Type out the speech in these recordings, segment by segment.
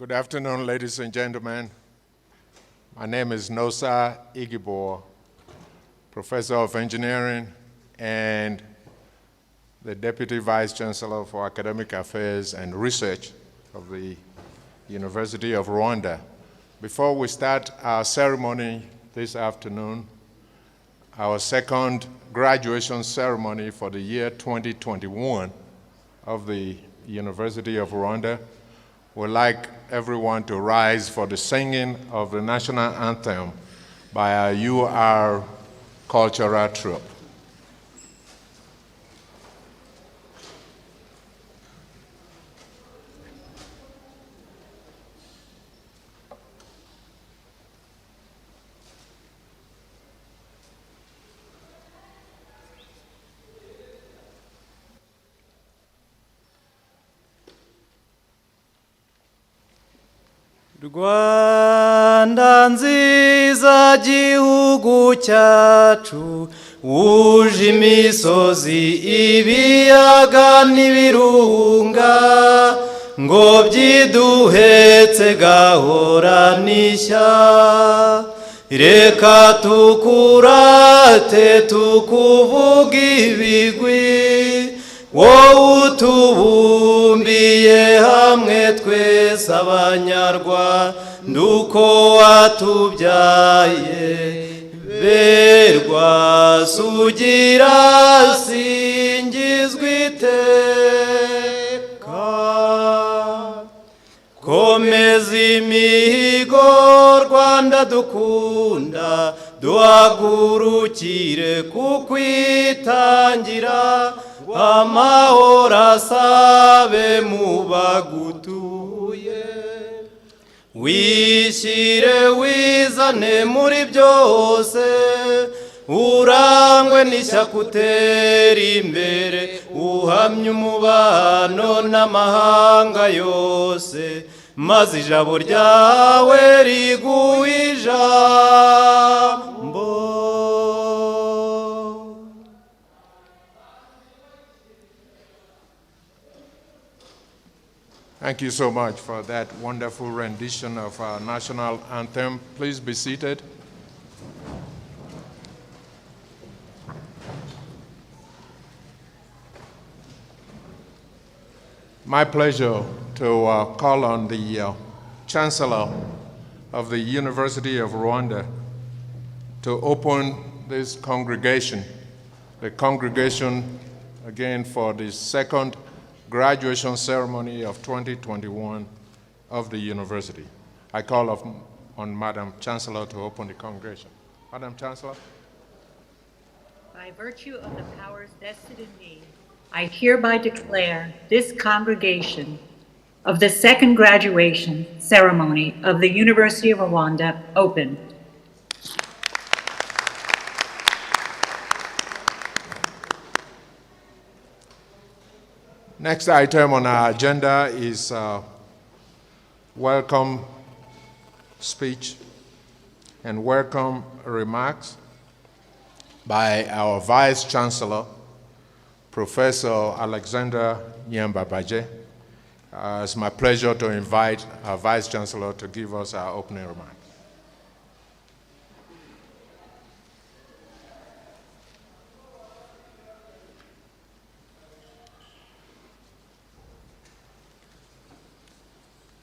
Good afternoon, ladies and gentlemen. My name is Nosa Igibor, Professor of Engineering and the Deputy Vice Chancellor for Academic Affairs and Research of the University of Rwanda. Before we start our ceremony this afternoon, our second graduation ceremony for the year 2021 of the University of Rwanda, we'd like everyone to rise for the singing of the national anthem by our UR cultural troupe. Rwanda nziza gihugu cyacu wuje imisozi ibiyaga n'ibirunga ngo byiduhetse gahora n'ishya reka tukurate tukuvuga ibigwi wowe utubumbiye hamwe twese abanyarwanda uko watubyaye berwa sugira singizwa iteka komeza imihigo Rwanda dukunda duhagurukire kukwitangira amahoro asabe mu bagutuye wishyire wizane muri byose urangwe n'ishyaka utera imbere uhamye umubano n'amahanga yose maze ijabo ryawe riguhe ijambo. Thank you so much for that wonderful rendition of our national anthem. Please be seated. My pleasure to call on the Chancellor of the University of Rwanda to open this congregation, the congregation again for the second graduation ceremony of 2021 of the university. I call on Madam Chancellor to open the congregation. Madam Chancellor. By virtue of the powers vested in me, I hereby declare this congregation of the second graduation ceremony of the University of Rwanda open. Next item on our agenda is welcome speech and welcome remarks by our Vice Chancellor, Professor Alexander Nyambabaje. It's my pleasure to invite our Vice Chancellor to give us our opening remarks.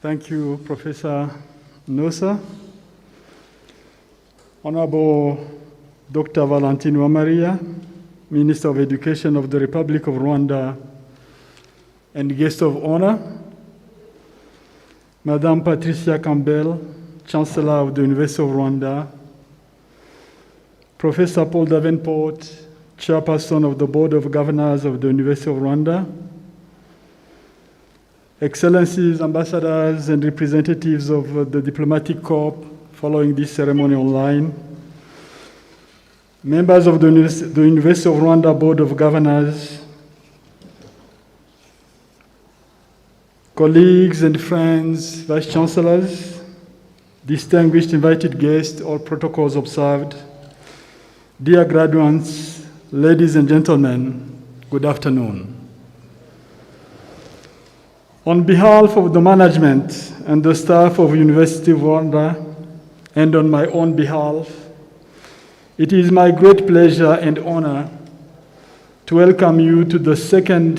Thank you, Professor Nosa. Honorable Dr. Valentine Uwamariya, Minister of Education of the Republic of Rwanda, and guest of honor, Madame Patricia Campbell, Chancellor of the University of Rwanda, Professor Paul Davenport, Chairperson of the Board of Governors of the University of Rwanda, Excellencies, ambassadors, and representatives of the diplomatic corps following this ceremony online, members of the University of Rwanda Board of Governors, colleagues and friends, vice chancellors, distinguished invited guests, all protocols observed, dear graduates, ladies and gentlemen, good afternoon. On behalf of the management and the staff of University of Rwanda, and on my own behalf, it is my great pleasure and honor to welcome you to the second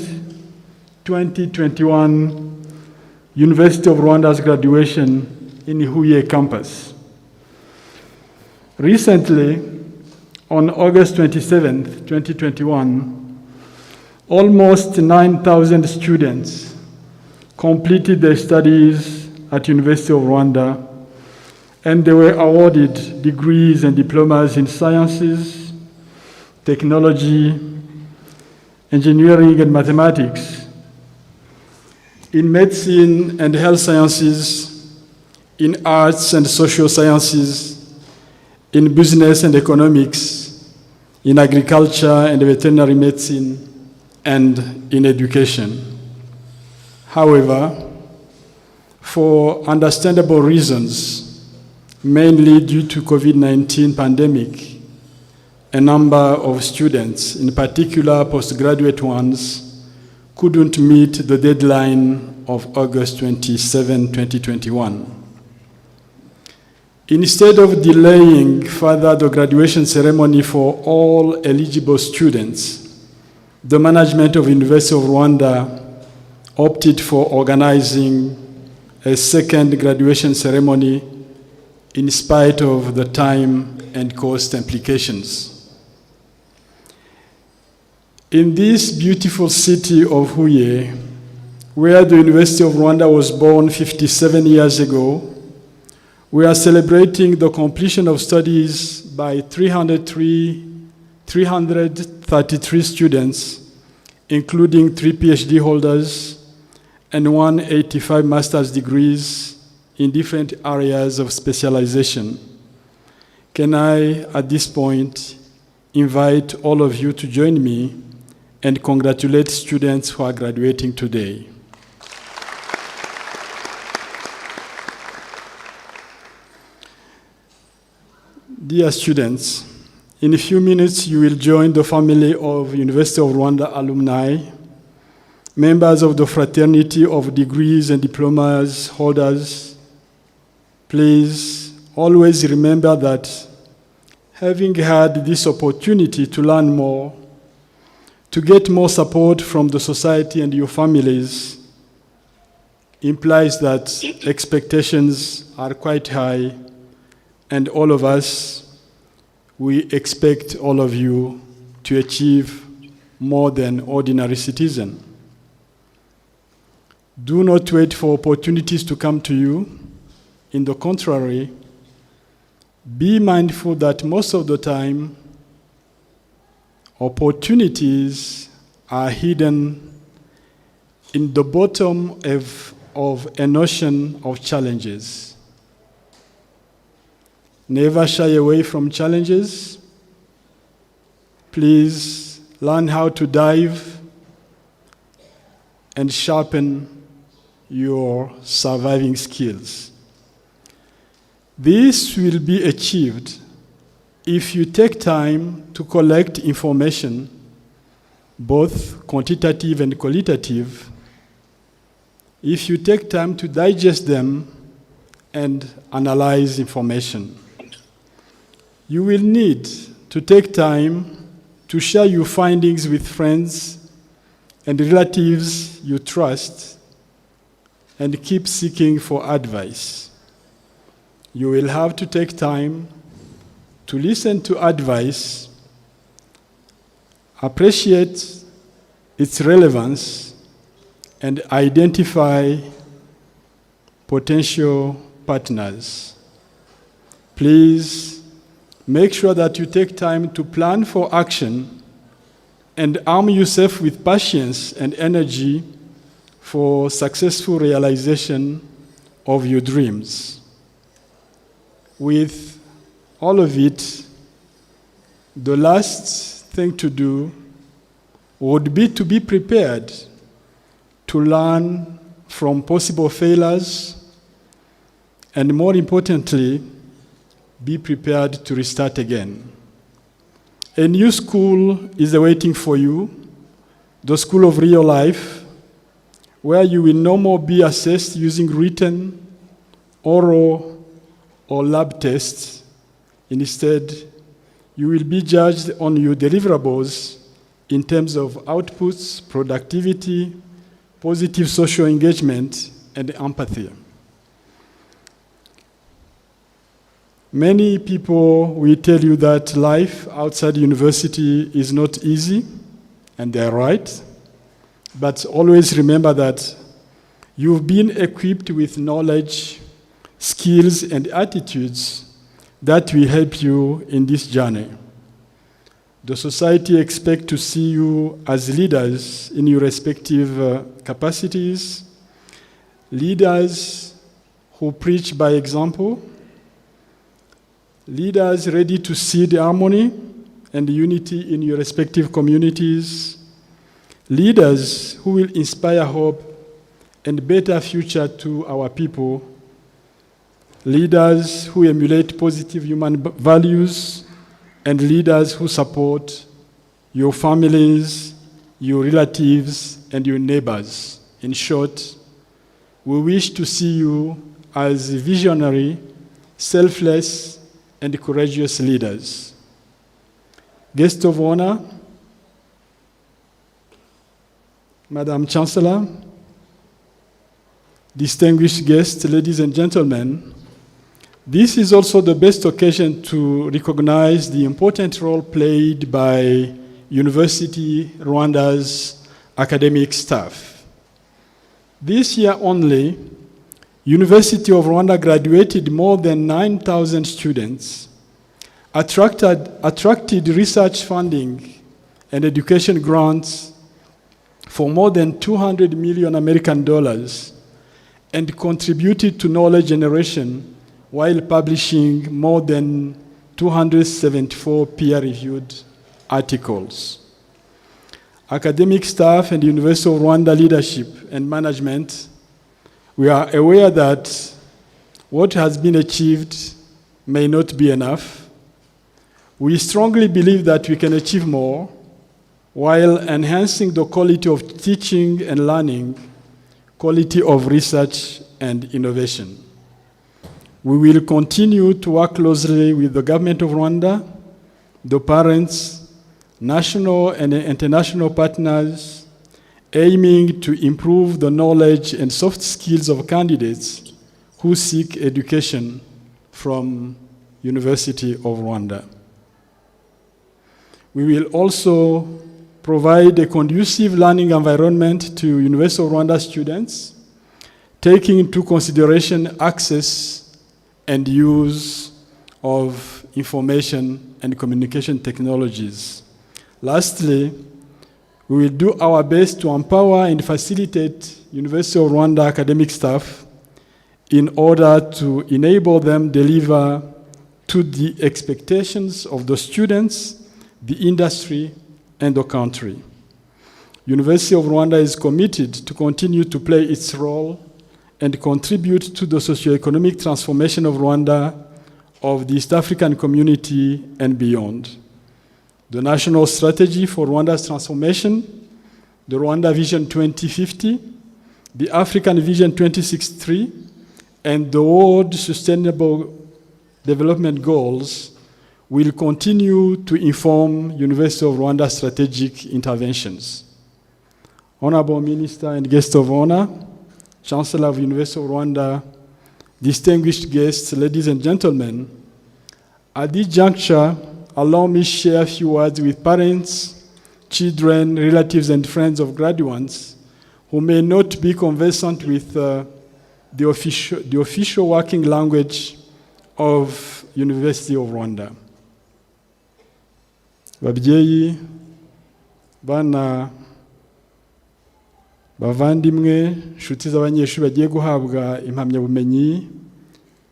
2021 University of Rwanda's graduation in Huye campus. Recently, on August 27th, 2021, almost 9,000 students completed their studies at University of Rwanda, and they were awarded degrees and diplomas in sciences, technology, engineering and mathematics, in medicine and health sciences, in arts and social sciences, in business and economics, in agriculture and veterinary medicine, and in education. However, for understandable reasons, mainly due to COVID-19 pandemic, a number of students, in particular postgraduate ones, couldn't meet the deadline of August 27, 2021. Instead of delaying further the graduation ceremony for all eligible students, the management of University of Rwanda opted for organizing a second graduation ceremony in spite of the time and cost implications. In this beautiful city of Huye, where the University of Rwanda was born 57 years ago, we are celebrating the completion of studies by 333 students, including 3 PhD holders and 185 master's degrees in different areas of specialization. Can I, at this point, invite all of you to join me and congratulate students who are graduating today. Dear students, in a few minutes you will join the family of University of Rwanda alumni, members of the fraternity of degrees and diplomas holders. Please always remember that having had this opportunity to learn more, to get more support from the society and your families, implies that expectations are quite high, and all of us, we expect all of you to achieve more than ordinary citizen. Do not wait for opportunities to come to you. In the contrary, be mindful that most of the time, opportunities are hidden in the bottom of an ocean of challenges. Never shy away from challenges. Please learn how to dive and sharpen your surviving skills. This will be achieved if you take time to collect information, both quantitative and qualitative, if you take time to digest them and analyze information. You will need to take time to share your findings with friends and relatives you trust, and keep seeking for advice. You will have to take time to listen to advice, appreciate its relevance, and identify potential partners. Please make sure that you take time to plan for action and arm yourself with patience and energy for successful realization of your dreams. With all of it, the last thing to do would be to be prepared to learn from possible failures, and more importantly, be prepared to restart again. A new school is awaiting for you, the school of real life, where you will no more be assessed using written, oral, or lab tests. Instead, you will be judged on your deliverables in terms of outputs, productivity, positive social engagement, and empathy. Many people will tell you that life outside university is not easy, and they're right. But always remember that you've been equipped with knowledge, skills, and attitudes that will help you in this journey. The society expects to see you as leaders in your respective capacities, leaders who preach by example, leaders ready to seed harmony and unity in your respective communities, leaders who will inspire hope and better future to our people, leaders who emulate positive human values, and leaders who support your families, your relatives, and your neighbors. In short, we wish to see you as visionary, selfless, and courageous leaders. Guests of honor, Madam Chancellor, distinguished guests, ladies and gentlemen, this is also the best occasion to recognize the important role played by University Rwanda's academic staff. This year only, University of Rwanda graduated more than 9,000 students, attracted research funding and education grants for more than $200 million American dollars, and contributed to knowledge generation while publishing more than 274 peer-reviewed articles. Academic staff and University of Rwanda leadership and management, we are aware that what has been achieved may not be enough. We strongly believe that we can achieve more while enhancing the quality of teaching and learning, quality of research and innovation. We will continue to work closely with the government of Rwanda, the parents, national and international partners, aiming to improve the knowledge and soft skills of candidates who seek education from University of Rwanda. We will also provide a conducive learning environment to University of Rwanda students, taking into consideration access and use of information and communication technologies. Lastly, we will do our best to empower and facilitate University of Rwanda academic staff in order to enable them deliver to the expectations of the students, the industry, and the country. University of Rwanda is committed to continue to play its role and contribute to the socio-economic transformation of Rwanda, of the East African community, and beyond. The National Strategy for Rwanda's Transformation, the Rwanda Vision 2050, the African Vision 2063, and the World Sustainable Development Goals will continue to inform University of Rwanda strategic interventions. Honorable Minister and guests of honor, Chancellor of University of Rwanda, distinguished guests, ladies and gentlemen, at this juncture, allow me to share a few words with parents, children, relatives, and friends of graduates who may not be conversant with the official working language of University of Rwanda. Babyeyi, bana, bavandimwe, nshuti z'abanyeshuri bagiye guhabwa impamyabumenyi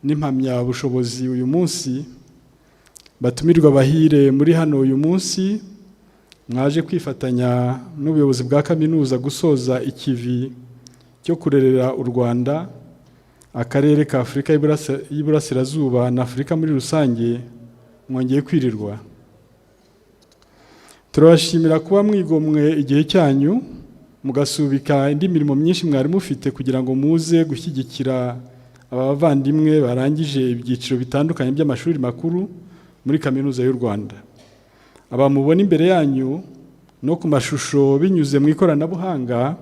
n'impamyabushobozi uyu munsi, batumirwa bahire muri hano uyu munsi, mwaje kwifatanya n'ubuyobozi bwa kaminuza gusoza ikivi cyo kurerera u Rwanda, akarere ka Afurika y'Iburasirazuba na Afurika muri rusange, mwongeye kwirirwa. Turabashimira kuba mwigomwe igihe cyanyu, mugasubika indi mirimo myinshi mwari mufite kugira ngo muze gushyigikira abavandimwe barangije ibyiciro bitandukanye by'amashuri makuru muri kaminuza y'u Rwanda. Abamubona imbere yanyu no ku mashusho binyuze mu ikoranabuhanga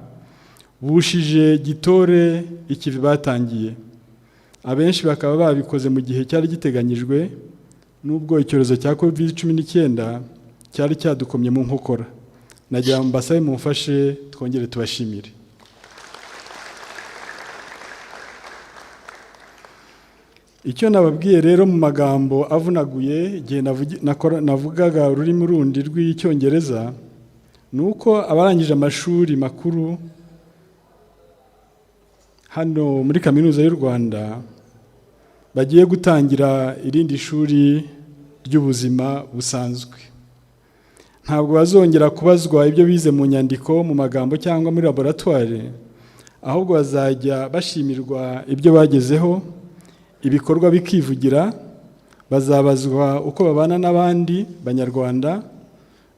bushije gitore ikivi batangiye. Abenshi bakaba babikoze mu gihe cyari giteganyijwe n'ubwo icyorezo cya COVID-19 cyari cyadukomye mu nkokora. Nagira mbasabe mumfashe twongere tubashimire. Icyo nababwiye rero mu magambo avunaguye igihe navugaga ururimi rundi rw'Icyongereza, nuko abarangije amashuri makuru hano muri kaminuza y'u Rwanda bagiye gutangira irindi shuri ry'ubuzima busanzwe. Ntabwo bazongera kubazwa ibyo bize mu nyandiko, mu magambo cyangwa muri laboratoire, ahubwo bazajya bashimirwa ibyo bagezeho, ibikorwa bikivugira, bazabazwa uko babana n'abandi banyarwanda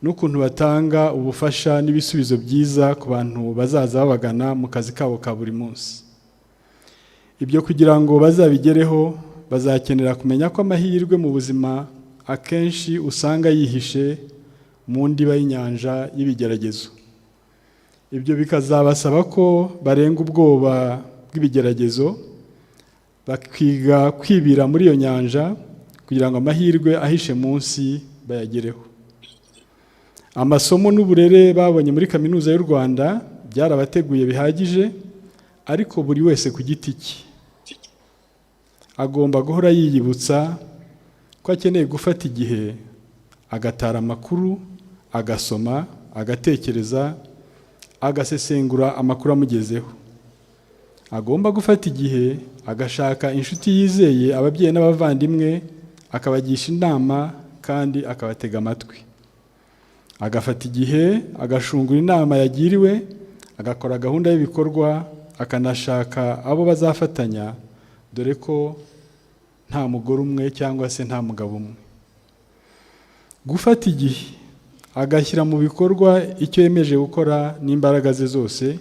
n'ukuntu batanga ubufasha n'ibisubizo byiza ku bantu bazaza babagana mu kazi kabo ka buri munsi. Ibyo kugira ngo bazabigereho bazakenera kumenya ko amahirwe mu buzima akenshi usanga yihishe mu ndiba y'inyanja y'ibigeragezo. ibyo bikazabasaba ko barenga ubwoba bw'ibigeragezo bakiga kwibira muri iyo nyanja kugira ngo amahirwe ahishe munsi bayagereho. Amasomo n'uburere babonye muri kaminuza y'u Rwanda byarabateguye bihagije, ariko buri wese ku giti cye agomba guhora yiyibutsa ko akeneye gufata igihe agatara amakuru, agasoma, agatekereza, agasesengura amakuru amugezeho. Agomba gufata igihe agashaka inshuti yizeye, ababyeyi n'abavandimwe, akabagisha inama kandi akabatega amatwi. Agafata igihe agashungura inama yagiriwe, agakora gahunda y'ibikorwa, akanashaka abo bazafatanya, dore ko nta mugore umwe cyangwa se nta mugabo umwe. Gufata igihe agashyira mu bikorwa icyo yemeje gukora n'imbaraga ze zose,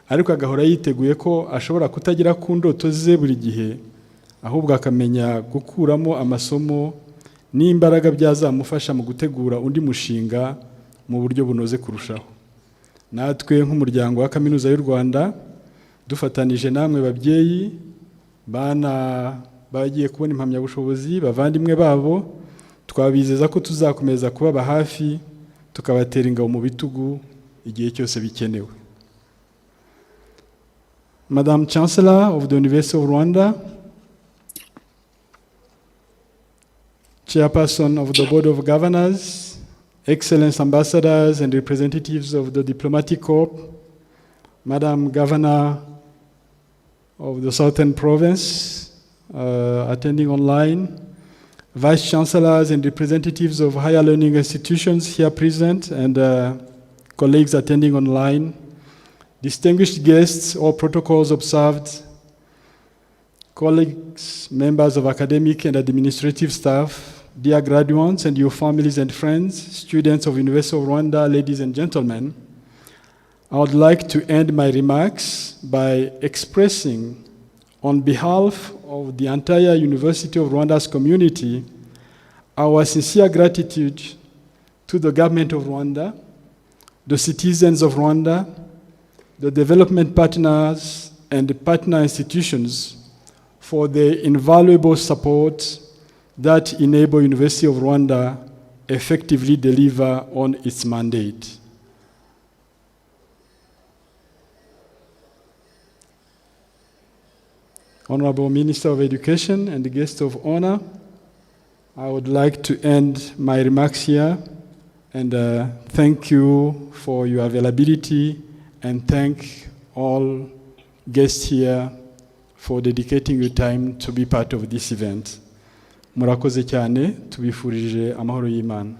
ariko agahora yiteguye ko ashobora kutagera ku ndoto ze buri gihe, ahubwo akamenya gukuramo amasomo n'imbaraga byazamufasha mu gutegura undi mushinga mu buryo bunoze kurushaho. Natwe nk'umuryango wa Kaminuza y'u Rwanda dufatanije namwe babyeyi, bana bagiye kubona impamyabushobozi, bavandimwe babo, twabizeza ko tuzakomeza kubaba hafi, tukabatera ingabo mu bitugu igihe cyose bikenewe. Madam Chancellor of the University of Rwanda, Chairperson of the Board of Governors, Excellence Ambassadors and representatives of the Diplomatic Corps, Madam Governor of the Southern Province, attending online, Vice Chancellors and representatives of higher learning institutions here present, and colleagues attending online, distinguished guests, all protocols observed, colleagues, members of academic and administrative staff, dear graduates and your families and friends, students of University of Rwanda, ladies and gentlemen, I would like to end my remarks by expressing, on behalf of the entire University of Rwanda's community, our sincere gratitude to the government of Rwanda, the citizens of Rwanda, the development partners and the partner institutions for the invaluable support that enable University of Rwanda effectively deliver on its mandate. Honorable Minister of Education and the guest of honor, I would like to end my remarks here and thank you for your availability and thank all guests here for dedicating your time to be part of this event. Murakoze cyane, tubifurije amahoro y'Imana.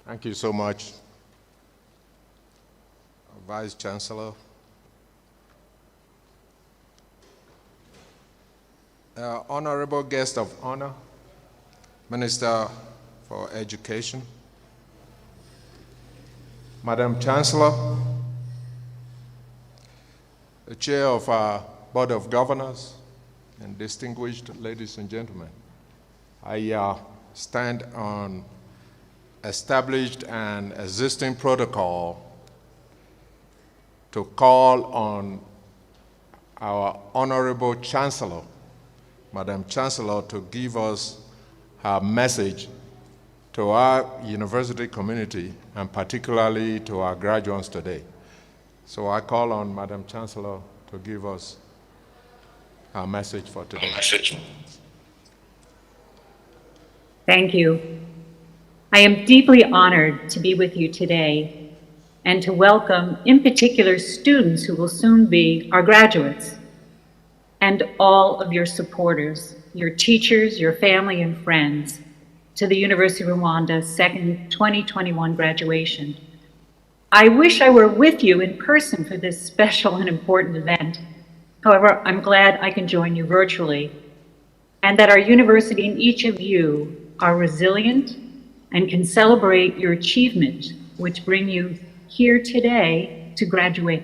Thank you so much, Vice Chancellor. Honorable guest of honor, Minister for Education, Madam Chancellor, the Chair of our Board of Governors, and distinguished ladies and gentlemen, I stand on established and existing protocol to call on our Honorable Chancellor, Madam Chancellor, to give us her message to our university community and particularly to our graduates today. So I call on Madam Chancellor to give us her message for today. Thank you. I am deeply honored to be with you today and to welcome, in particular, students who will soon be our graduates, and all of your supporters, your teachers, your family, and friends, to the University of Rwanda's second 2021 graduation. I wish I were with you in person for this special and important event. However, I'm glad I can join you virtually, and that our university and each of you are resilient, and can celebrate your achievement, which bring you here today to graduate.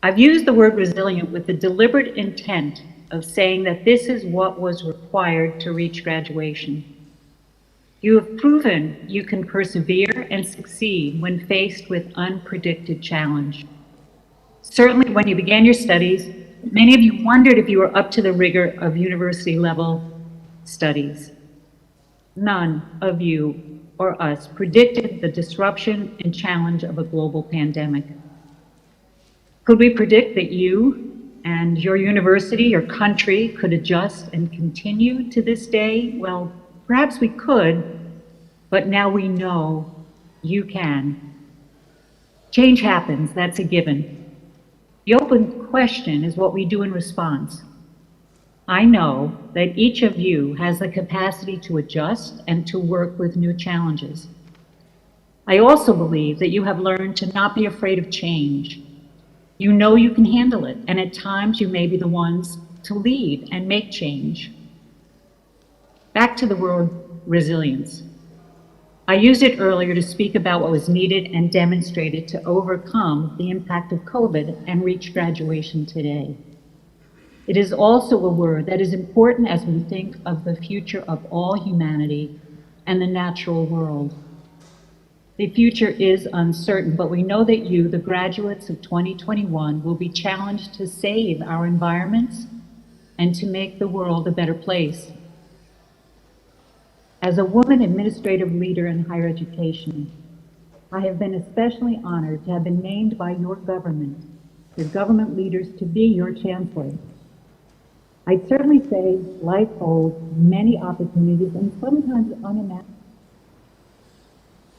I've used the word resilient with the deliberate intent of saying that this is what was required to reach graduation. You have proven you can persevere and succeed when faced with unpredicted challenge. Certainly when you began your studies, many of you wondered if you were up to the rigor of university level studies. None of you or us predicted the disruption and challenge of a global pandemic. Could we predict that you and your university, your country, could adjust and continue to this day? Well, perhaps we could, but now we know you can. Change happens, that's a given. The open question is what we do in response. I know that each of you has the capacity to adjust and to work with new challenges. I also believe that you have learned to not be afraid of change. You know you can handle it, and at times you may be the ones to lead and make change. Back to the word resilience. I used it earlier to speak about what was needed and demonstrated to overcome the impact of COVID and reach graduation today. It is also a word that is important as we think of the future of all humanity and the natural world. The future is uncertain, but we know that you, the graduates of 2021, will be challenged to save our environments and to make the world a better place. As a woman administrative leader in higher education, I have been especially honored to have been named by your government leaders, to be your chancellor. I'd certainly say life holds many opportunities and sometimes unimaginable.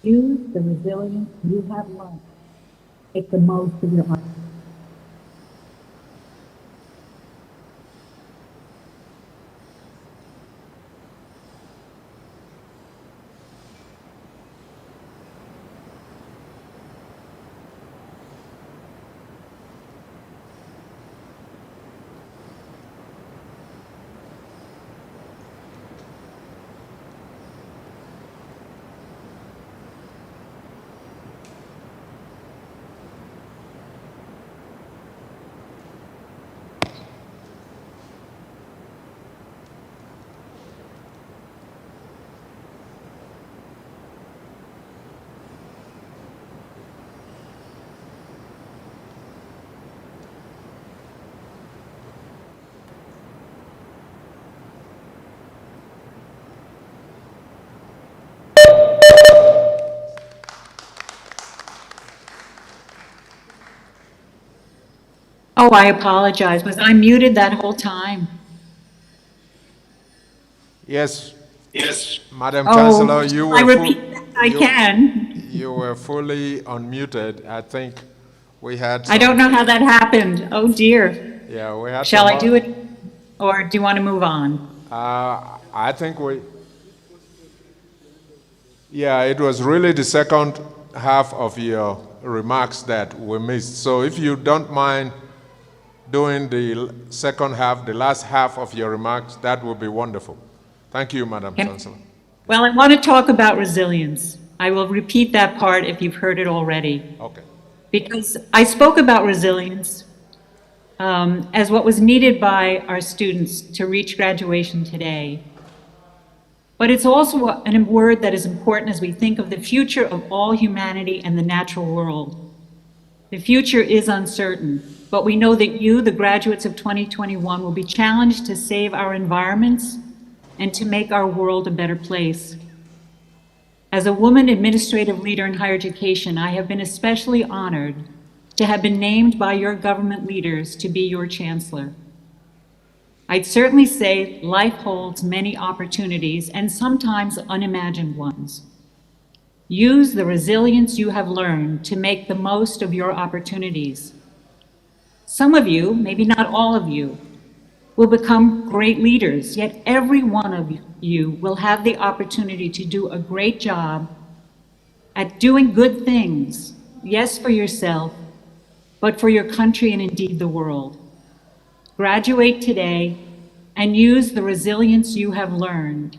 Use the resilience you have learned. Make the most of your opportunities. Oh, I apologize. Was I muted that whole time? Yes, Madam Oh, Chancellor, you I were repeat, I can. you were fully unmuted. I think we had I don't know how that happened. Oh dear. Yeah, we had Shall some I do it, or do you want to move on? I think yeah, it was really the second half of your remarks that we missed. So if you don't mind doing the second half, the last half of your remarks, that would be wonderful. Thank you, Madam Chancellor. Well, I want to talk about resilience. I will repeat that part if you've heard it already. Okay. Because I spoke about resilience as what was needed by our students to reach graduation today. But it's also a word that is important as we think of the future of all humanity and the natural world. The future is uncertain, but we know that you, the graduates of 2021, will be challenged to save our environments and to make our world a better place. As a woman administrative leader in higher education, I have been especially honored to have been named by your government leaders to be your chancellor. I'd certainly say life holds many opportunities and sometimes unimagined ones. Use the resilience you have learned to make the most of your opportunities. Some of you, maybe not all of you, will become great leaders, yet every one of you will have the opportunity to do a great job at doing good things, yes, for yourself, but for your country and indeed the world. Graduate today and use the resilience you have learned.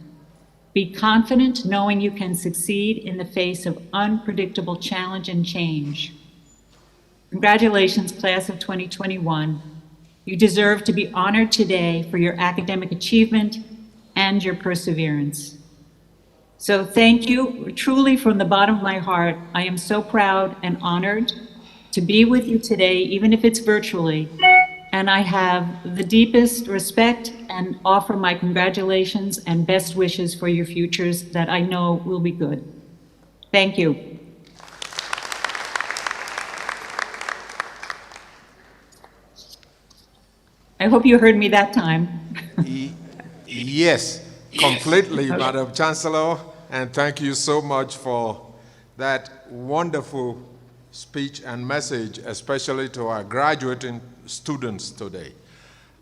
Be confident knowing you can succeed in the face of unpredictable challenge and change. Congratulations, class of 2021. You deserve to be honored today for your academic achievement and your perseverance. So thank you, truly from the bottom of my heart. I am so proud and honored to be with you today, even if it's virtually. And I have the deepest respect and offer my congratulations and best wishes for your futures that I know will be good. Thank you. I hope you heard me that time. Yes, completely, Madam Chancellor, and thank you so much for that wonderful speech and message, especially to our graduating students today.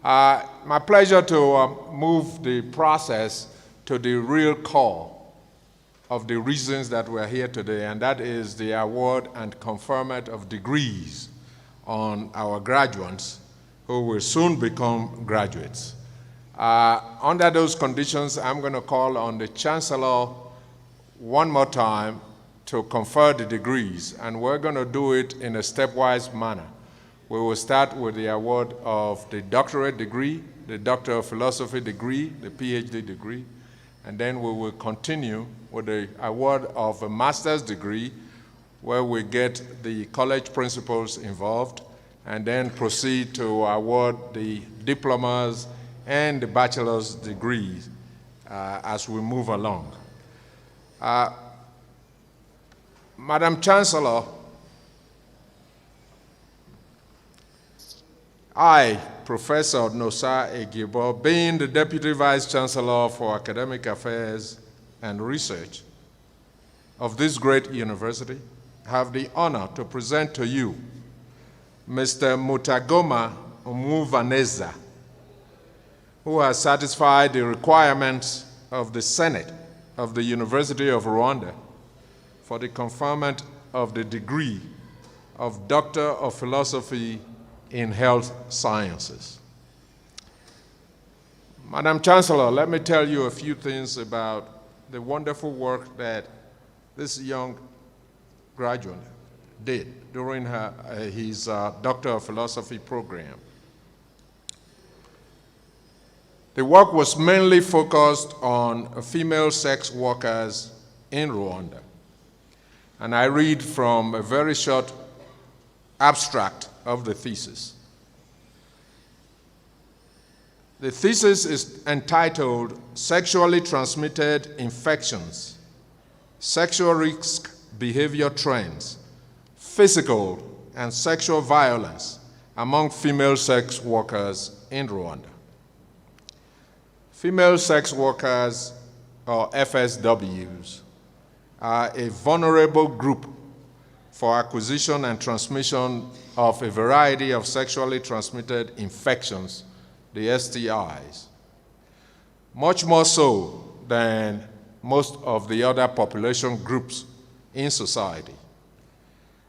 My pleasure to move the process to the real core of the reasons that we're here today, and that is the award and conferment of degrees on our graduates who will soon become graduates. Under those conditions, I'm going to call on the Chancellor one more time to confer the degrees, and we're going to do it in a stepwise manner. We will start with the award of the doctorate degree, the Doctor of Philosophy degree, the PhD degree, and then we will continue with the award of a master's degree, where we get the college principals involved, and then proceed to award the diplomas and the bachelor's degrees as we move along. Madam Chancellor, I, Professor Nosa Egibo, being the Deputy Vice Chancellor for Academic Affairs and Research of this great university, have the honor to present to you Mr. Mutagoma Umuvaneza, who has satisfied the requirements of the Senate of the University of Rwanda for the conferment of the degree of Doctor of Philosophy in Health Sciences. Madam Chancellor, let me tell you a few things about the wonderful work that this young graduate did during his Doctor of Philosophy program. The work was mainly focused on female sex workers in Rwanda. And I read from a very short abstract of the thesis. The thesis is entitled Sexually Transmitted Infections, Sexual Risk Behavior Trends, Physical and Sexual Violence Among Female Sex Workers in Rwanda. Female sex workers, or FSWs, are a vulnerable group for acquisition and transmission of a variety of sexually transmitted infections, the STIs, much more so than most of the other population groups in society.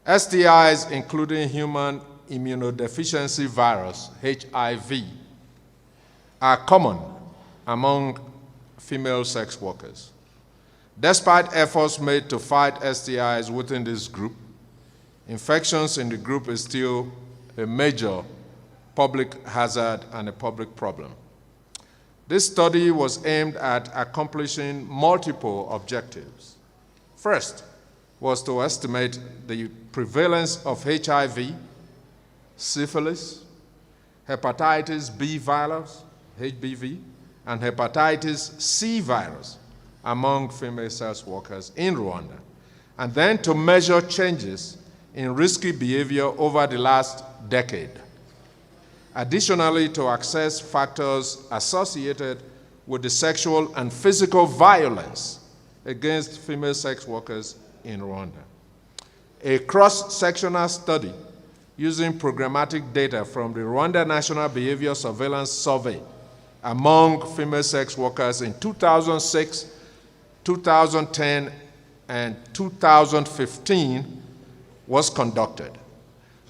STIs, including human immunodeficiency virus, HIV, are common among female sex workers. Despite efforts made to fight STIs within this group, infections in the group is still a major public hazard and a public problem. This study was aimed at accomplishing multiple objectives. First was to estimate the prevalence of HIV, syphilis, hepatitis B virus, HBV, and hepatitis C virus among female sex workers in Rwanda, and then to measure changes in risky behavior over the last decade. Additionally, to assess factors associated with the sexual and physical violence against female sex workers in Rwanda. A cross-sectional study using programmatic data from the Rwanda National Behavior Surveillance Survey among female sex workers in 2006, 2010, and 2015 was conducted.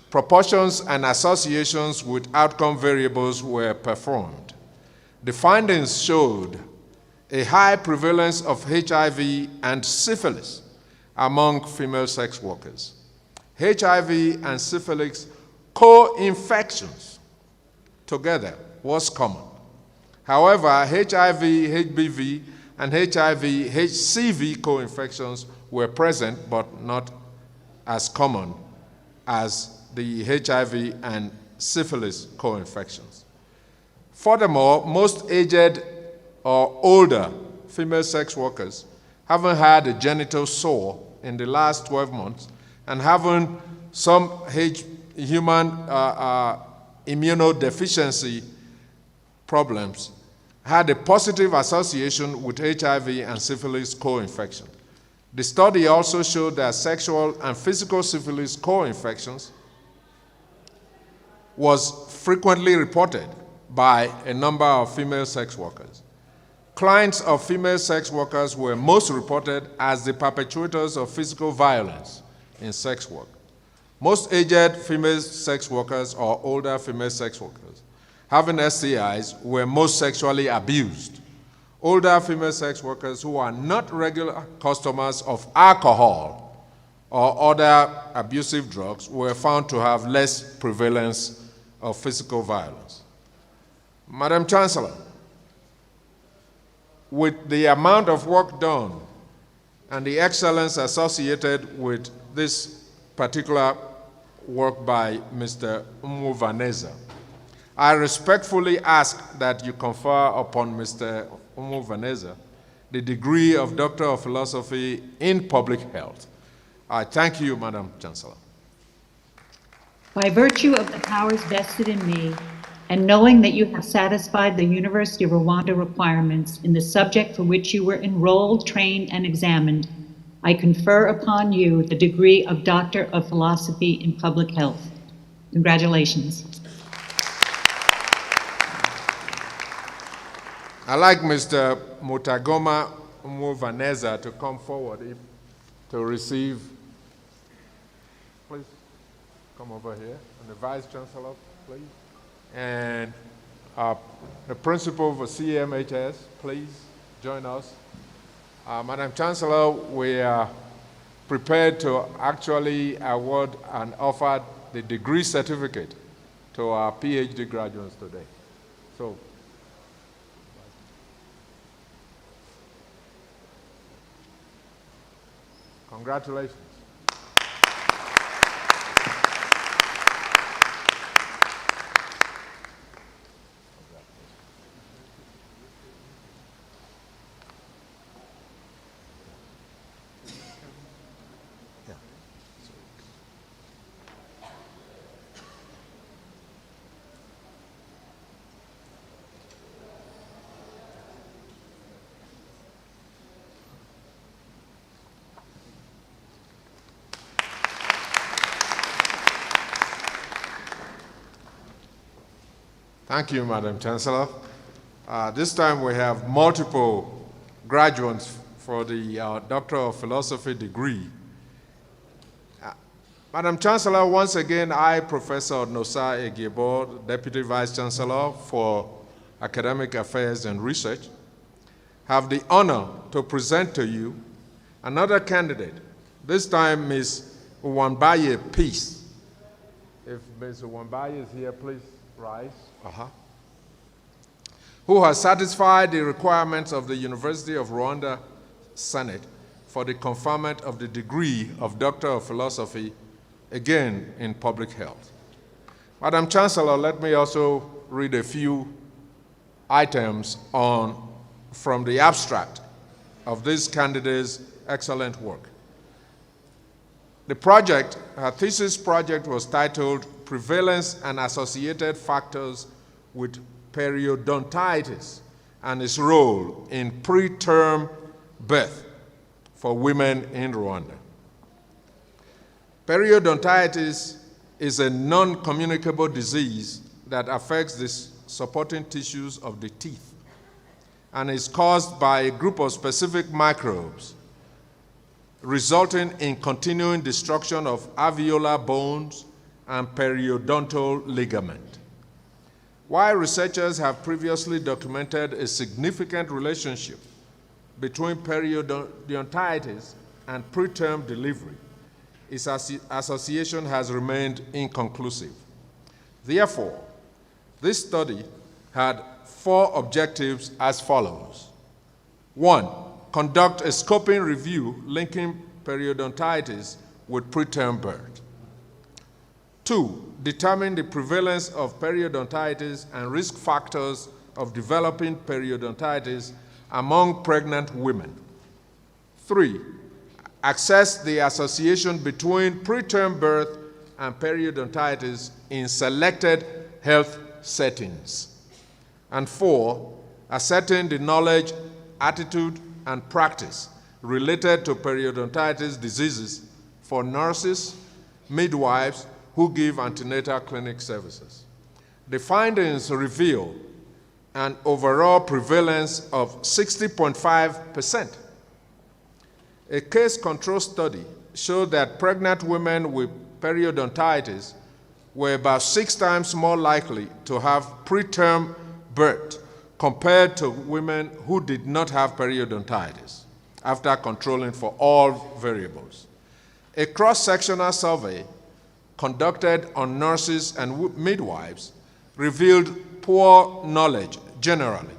Proportions and associations with outcome variables were performed. The findings showed a high prevalence of HIV and syphilis among female sex workers. HIV and syphilis co-infections together was common. However, HIV, HBV, and HIV, HCV co-infections were present but not as common as the HIV and syphilis co-infections. Furthermore, most aged or older female sex workers haven't had a genital sore in the last 12 months and haven't some human immunodeficiency problems had a positive association with HIV and syphilis co-infection. The study also showed that sexual and physical syphilis co-infections was frequently reported by a number of female sex workers. Clients of female sex workers were most reported as the perpetrators of physical violence in sex work. Most aged female sex workers or older female sex workers having STIs were most sexually abused. Older female sex workers who are not regular customers of alcohol or other abusive drugs were found to have less prevalence of physical violence. Madam Chancellor, with the amount of work done and the excellence associated with this particular work by Mr. Vanessa, I respectfully ask that you confer upon Mr. Vanessa the degree of Doctor of Philosophy in Public Health. I thank you, Madam Chancellor. By virtue of the powers vested in me, and knowing that you have satisfied the University of Rwanda requirements in the subject for which you were enrolled, trained, and examined, I confer upon you the degree of Doctor of Philosophy in Public Health. Congratulations. I'd like Mr. Mutagoma Vanessa to come forward to receive. Please come over here. And the Vice Chancellor, please. And the principal for CMHS, please join us. Madam Chancellor, we are prepared to actually award and offer the degree certificate to our PhD graduates today. So, congratulations. Thank you, Madam Chancellor. This time we have multiple graduates for the Doctor of Philosophy degree. Madam Chancellor, once again, I, Professor Nosa Egebo, Deputy Vice Chancellor for Academic Affairs and Research, have the honor to present to you another candidate, this time Ms. Uwambaye Peace. If Ms. Uwambaye is here, please rise. Who has satisfied the requirements of the University of Rwanda Senate for the conferment of the degree of Doctor of Philosophy, again in Public Health. Madam Chancellor, let me also read a few items from the abstract of this candidate's excellent work. The project, her thesis project, was titled Prevalence and Associated Factors with Periodontitis and its Role in Preterm Birth for Women in Rwanda. Periodontitis is a non-communicable disease that affects the supporting tissues of the teeth and is caused by a group of specific microbes, resulting in continuing destruction of alveolar bones and periodontal ligament. While researchers have previously documented a significant relationship between periodontitis and preterm delivery, its association has remained inconclusive. Therefore, this study had 4 objectives as follows. 1, conduct a scoping review linking periodontitis with preterm birth. 2, determine the prevalence of periodontitis and risk factors of developing periodontitis among pregnant women. 3, assess the association between preterm birth and periodontitis in selected health settings. And 4, ascertain the knowledge, attitude, and practice related to periodontitis diseases for nurses, midwives who give antenatal clinic services. The findings reveal an overall prevalence of 60.5%. A case control study showed that pregnant women with periodontitis were about 6 times more likely to have preterm birth compared to women who did not have periodontitis after controlling for all variables. A cross-sectional survey conducted on nurses and midwives revealed poor knowledge generally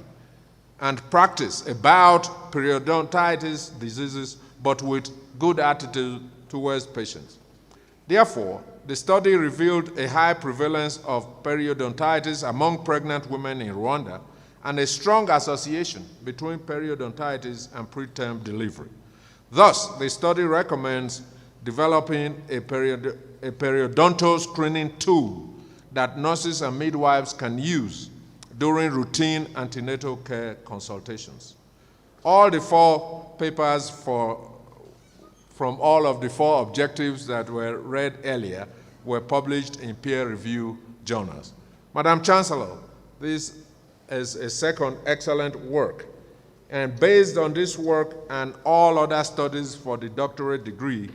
and practice about periodontitis diseases, but with good attitude towards patients. Therefore, the study revealed a high prevalence of periodontitis among pregnant women in Rwanda and a strong association between periodontitis and preterm delivery. Thus, the study recommends developing a periodontal screening tool that nurses and midwives can use during routine antenatal care consultations. All the 4 papers from all of the 4 objectives that were read earlier were published in peer-reviewed journals. Madam Chancellor, this is a second excellent work. And based on this work and all other studies for the doctorate degree,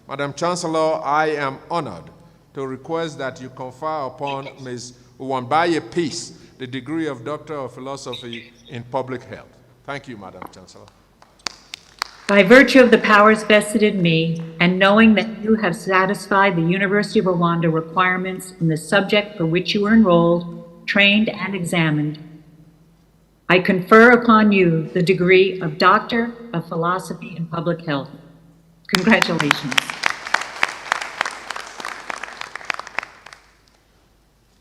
Madam Chancellor, I am honored to request that you confer upon Ms. Uwambaye Peace the degree of Doctor of Philosophy in Public Health. Thank you, Madam Chancellor. By virtue of the powers vested in me, and knowing that you have satisfied the University of Rwanda requirements in the subject for which you were enrolled, trained, and examined, I confer upon you the degree of Doctor of Philosophy in Public Health. Congratulations.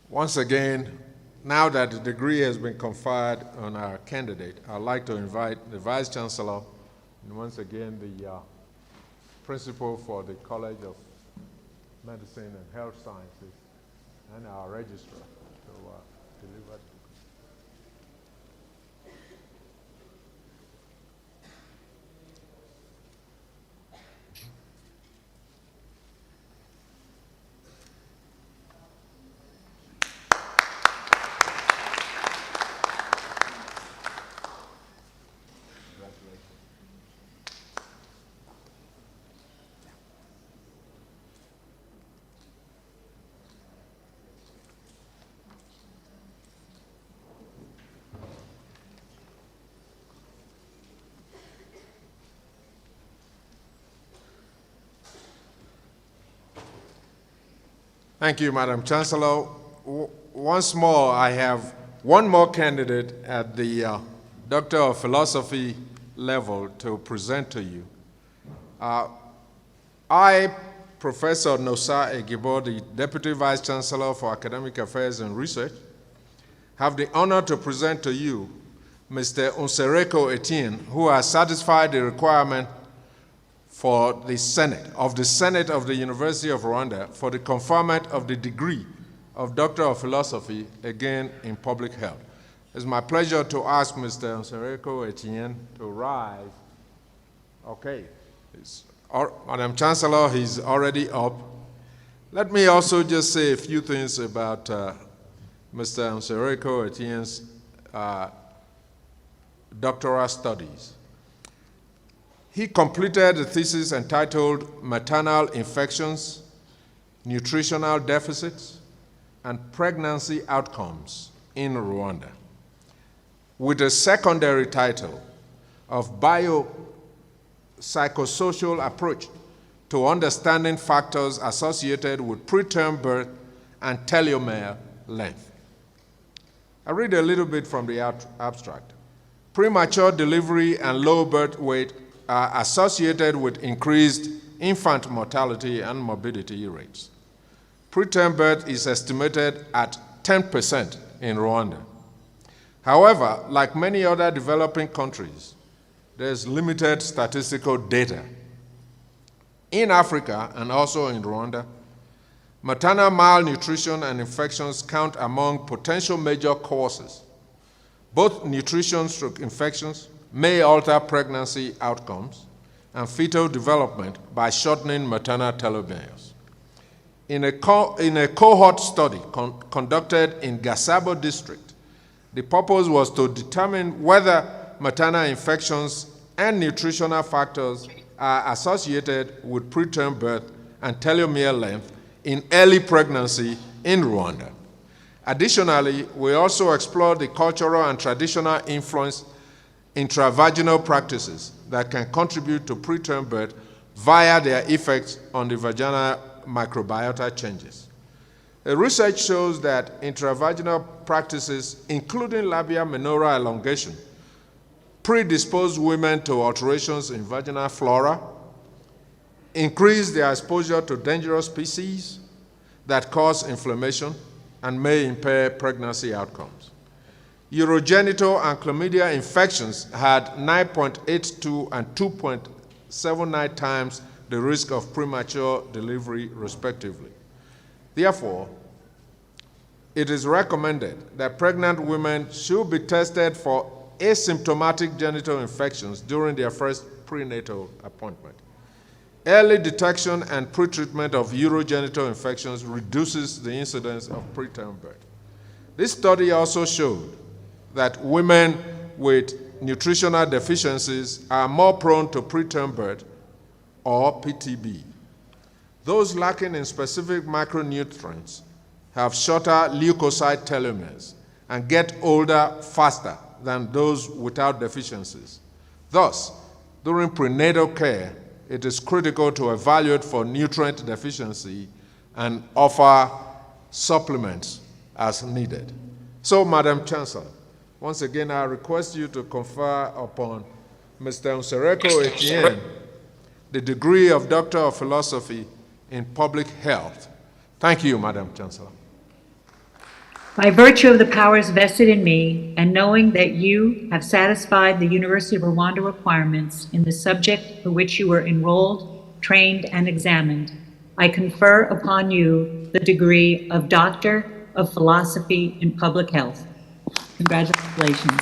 Once again, now that the degree has been conferred on our candidate, I'd like to invite the Vice Chancellor and once again the Principal for the College of Medicine and Health Sciences and our Registrar to deliver. Thank you, Madam Chancellor. Once more, I have one more candidate at the Doctor of Philosophy level to present to you. I, Professor Nosa Egibo, the Deputy Vice Chancellor for Academic Affairs and Research, have the honor to present to you Mr. Unsereko Etienne, who has satisfied the requirement for the Senate of the University of Rwanda for the conferment of the degree of Doctor of Philosophy, again in Public Health. It's my pleasure to ask Mr. Unsereko Etienne to rise. Okay, Madam Chancellor, he's already up. Let me also just say a few things about Mr. Unsereko Etienne's doctoral studies. He completed a thesis entitled Maternal Infections, Nutritional Deficits, and Pregnancy Outcomes in Rwanda, with a secondary title of biopsychosocial approach to understanding factors associated with preterm birth and telomere length. I read a little bit from the abstract. Premature delivery and low birth weight are associated with increased infant mortality and morbidity rates. Preterm birth is estimated at 10% in Rwanda. However, like many other developing countries, there's limited statistical data. In Africa and also in Rwanda, maternal malnutrition and infections count among potential major causes. Both nutrition/infections may alter pregnancy outcomes and fetal development by shortening maternal telomeres. In a cohort study conducted in Gasabo district, the purpose was to determine whether maternal infections and nutritional factors are associated with preterm birth and telomere length in early pregnancy in Rwanda. Additionally, we also explored the cultural and traditional influence intravaginal practices that can contribute to preterm birth via their effects on the vaginal microbiota changes. The research shows that intravaginal practices, including labia minora elongation, predispose women to alterations in vaginal flora, increase their exposure to dangerous species that cause inflammation, and may impair pregnancy outcomes. Urogenital and chlamydia infections had 9.82 and 2.79 times the risk of premature delivery, respectively. Therefore, it is recommended that pregnant women should be tested for asymptomatic genital infections during their first prenatal appointment. Early detection and pretreatment of urogenital infections reduces the incidence of preterm birth. This study also showed that women with nutritional deficiencies are more prone to preterm birth or PTB. Those lacking in specific micronutrients have shorter leukocyte telomeres and get older faster than those without deficiencies. Thus, during prenatal care, it is critical to evaluate for nutrient deficiency and offer supplements as needed. So, Madam Chancellor, once again, I request you to confer upon Mr. Nsereko Etienne the degree of Doctor of Philosophy in Public Health. Thank you, Madam Chancellor. By virtue of the powers vested in me, and knowing that you have satisfied the University of Rwanda requirements in the subject for which you were enrolled, trained, and examined, I confer upon you the degree of Doctor of Philosophy in Public Health. Congratulations.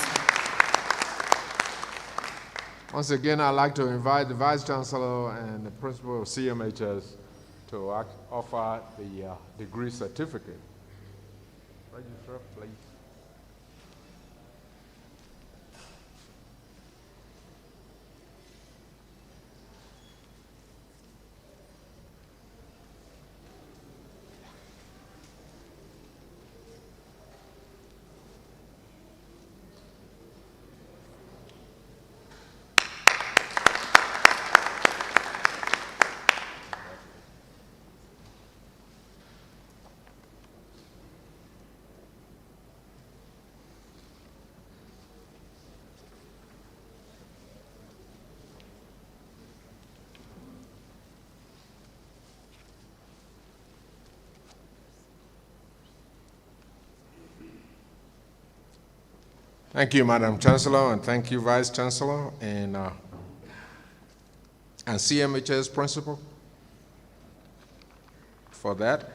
Once again, I'd like to invite the Vice Chancellor and the Principal of CMHS to offer the degree certificate. Registrar, please. Thank you, Madam Chancellor, and thank you, Vice Chancellor, and CMHS Principal for that.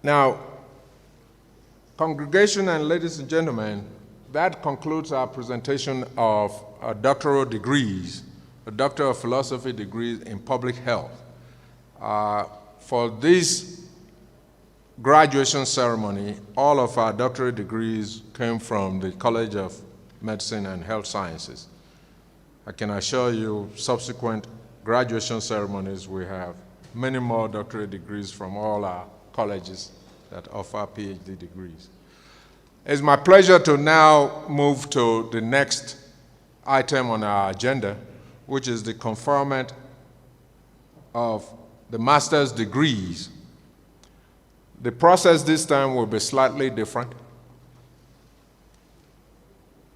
Now, congregation and ladies and gentlemen, that concludes our presentation of doctoral degrees, a Doctor of Philosophy degrees in Public Health. For this graduation ceremony, all of our doctorate degrees came from the College of Medicine and Health Sciences. I can assure you, subsequent graduation ceremonies, we have many more doctorate degrees from all our colleges that offer PhD degrees. It's my pleasure to now move to the next item on our agenda, which is the conferment of the master's degrees. The process this time will be slightly different.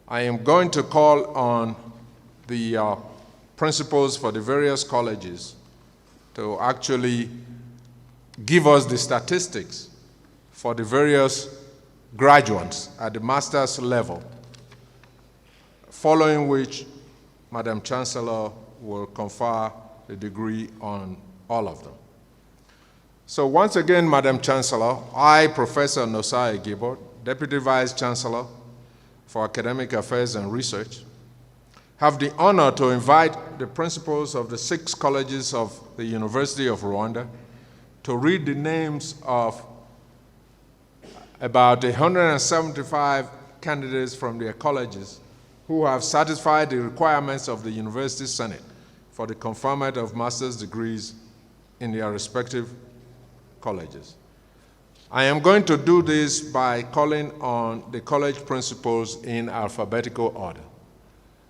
I am going to call on the principals for the various colleges to actually give us the statistics for the various graduates at the master's level, following which Madam Chancellor will confer the degree on all of them. So once again, Madam Chancellor, I, Professor Nosai Igibor, Deputy Vice Chancellor for Academic Affairs and Research, have the honor to invite the principals of the 6 colleges of the University of Rwanda to read the names of about 175 candidates from their colleges who have satisfied the requirements of the University Senate for the conferment of master's degrees in their respective colleges. I am going to do this by calling on the college principals in alphabetical order.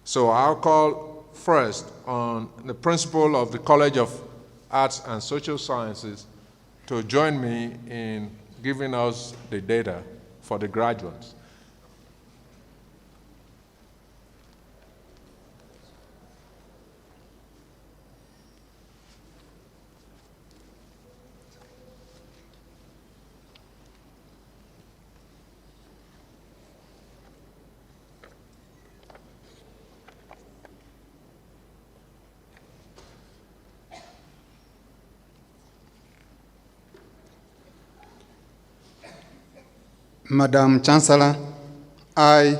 So I'll call first on the principal of the College of Arts and Social Sciences to join me in giving us the data for the graduates. Madam Chancellor, I,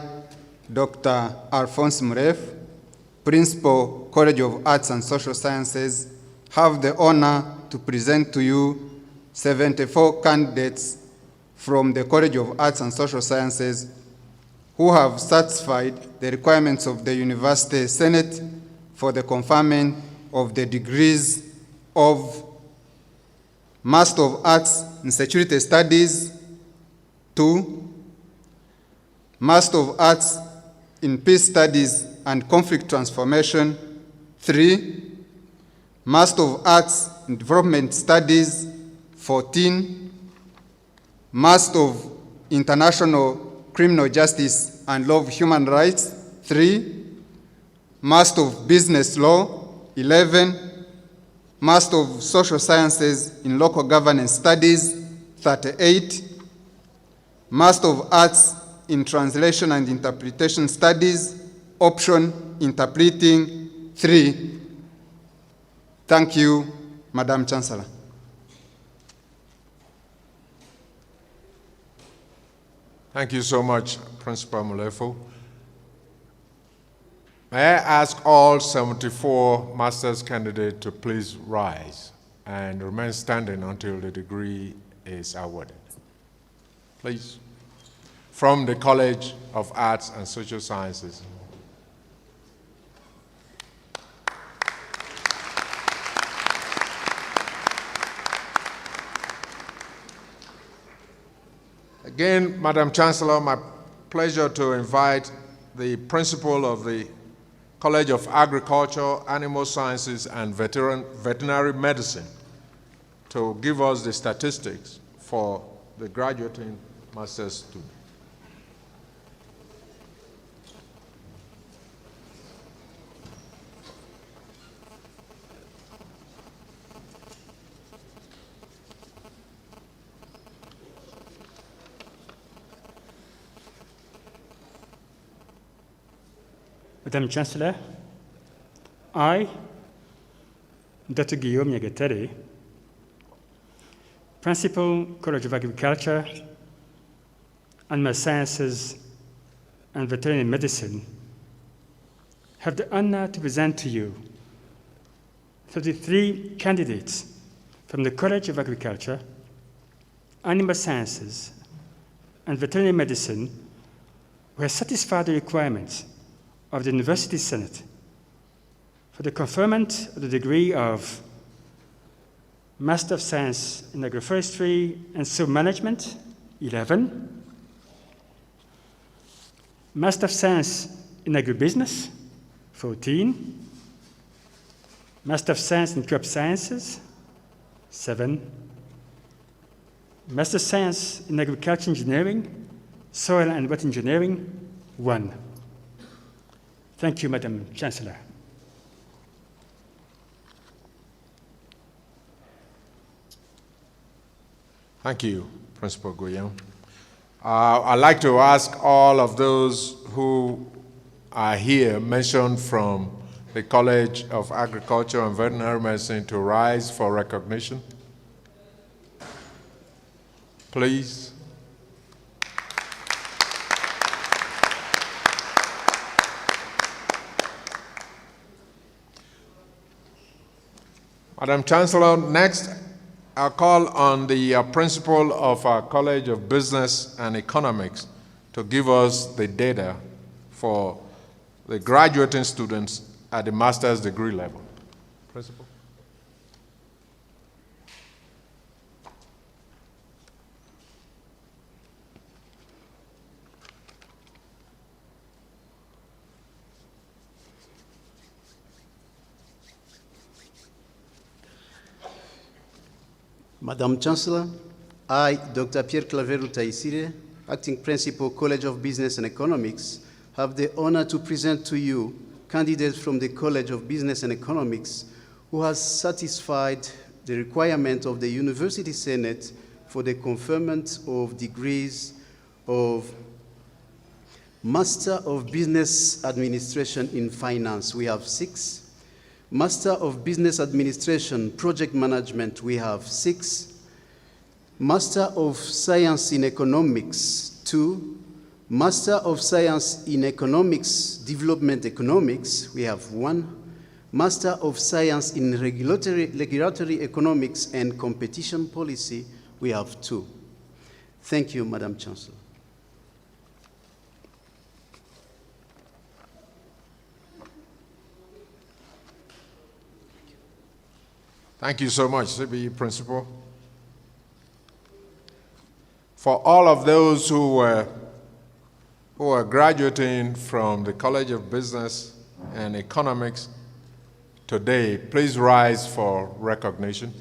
Dr. Alphonse Muref, Principal, College of Arts and Social Sciences, have the honor to present to you 74 candidates from the College of Arts and Social Sciences who have satisfied the requirements of the University Senate for the conferment of the degrees of Master of Arts in Security Studies, 2, Master of Arts in Peace Studies and Conflict Transformation, 3, Master of Arts in Development Studies, 14, Master of International Criminal Justice and Law of Human Rights, 3, Master of Business Law, 11, Master of Social Sciences in Local Governance Studies, 38, Master of Arts in Translation and Interpretation Studies, option Interpreting, 3. Thank you, Madam Chancellor. Thank you so much, Principal Mulefo. May I ask all 74 master's candidates to please rise and remain standing until the degree is awarded. Please. From the College of Arts and Social Sciences. Again, Madam Chancellor, my pleasure to invite the principal of the College of Agriculture, Animal Sciences, and Veterinary Medicine to give us the statistics for the graduating master's student. Madam Chancellor, I, Dr. Guillaume Nyagatare, Principal, College of Agriculture, Animal Sciences, and Veterinary Medicine, have the honor to present to you 33 candidates from the College of Agriculture, Animal Sciences, and Veterinary Medicine who have satisfied the requirements of the University Senate for the conferment of the degree of Master of Science in Agroforestry and Soil Management, 11, Master of Science in Agribusiness, 14. Master of Science in Crop Sciences, 7. Master of Science in Agriculture Engineering, Soil and Water Engineering, 1. Thank you, Madam Chancellor. Thank you, Principal Guillaume. I'd like to ask all of those who are here mentioned from the College of Agriculture and Veterinary Medicine to rise for recognition. Please. Madam Chancellor, next I'll call on the principal of our College of Business and Economics to give us the data for the graduating students at the master's degree level. Principal. Madam Chancellor, I, Dr. Pierre Claveru Taisire, Acting Principal, College of Business and Economics, have the honor to present to you candidates from the College of Business and Economics who has satisfied the requirement of the University Senate for the conferment of degrees of Master of Business Administration in Finance. We have 6. Master of Business Administration, Project Management, we have 6. Master of Science in Economics, 2. Master of Science in Economics, Development Economics, we have 1. Master of Science in Regulatory Economics and Competition Policy, we have 2. Thank you, Madam Chancellor. Thank you so much, CBE Principal. For all of those who are graduating from the College of Business and Economics today, please rise for recognition.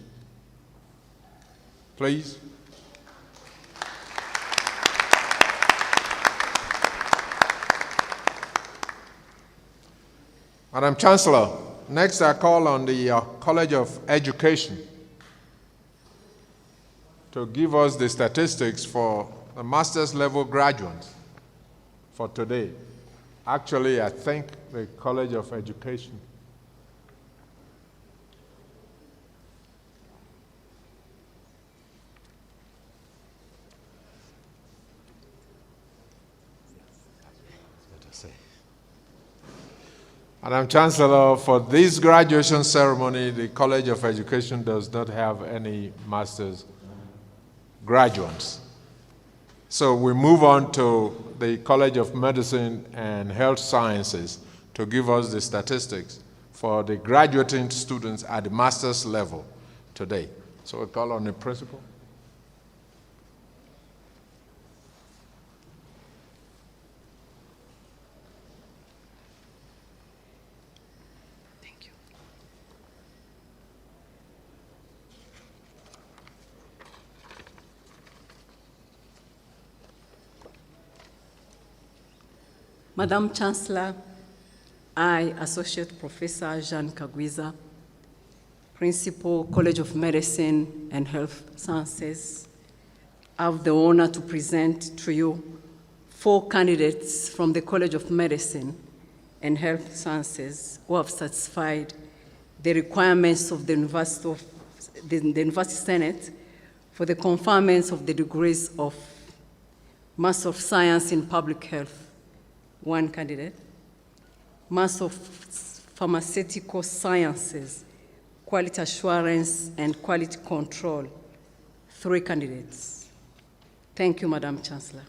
Please. Madam Chancellor, next I call on the College of Education to give us the statistics for the master's level graduates for today. Actually, I think the College of Education. Madam Chancellor, for this graduation ceremony, the College of Education does not have any master's graduates. So we move on to the College of Medicine and Health Sciences to give us the statistics for the graduating students at the master's level today. So we call on the principal. Madam Chancellor, I, Associate Professor Jean Kagwiza, Principal, College of Medicine and Health Sciences, have the honor to present to you 4 candidates from the College of Medicine and Health Sciences who have satisfied the requirements of the University Senate for the conferment of the degrees of Master of Science in Public Health, 1 candidate. Master of Pharmaceutical Sciences, Quality Assurance and Quality Control, 3 candidates. Thank you, Madam Chancellor.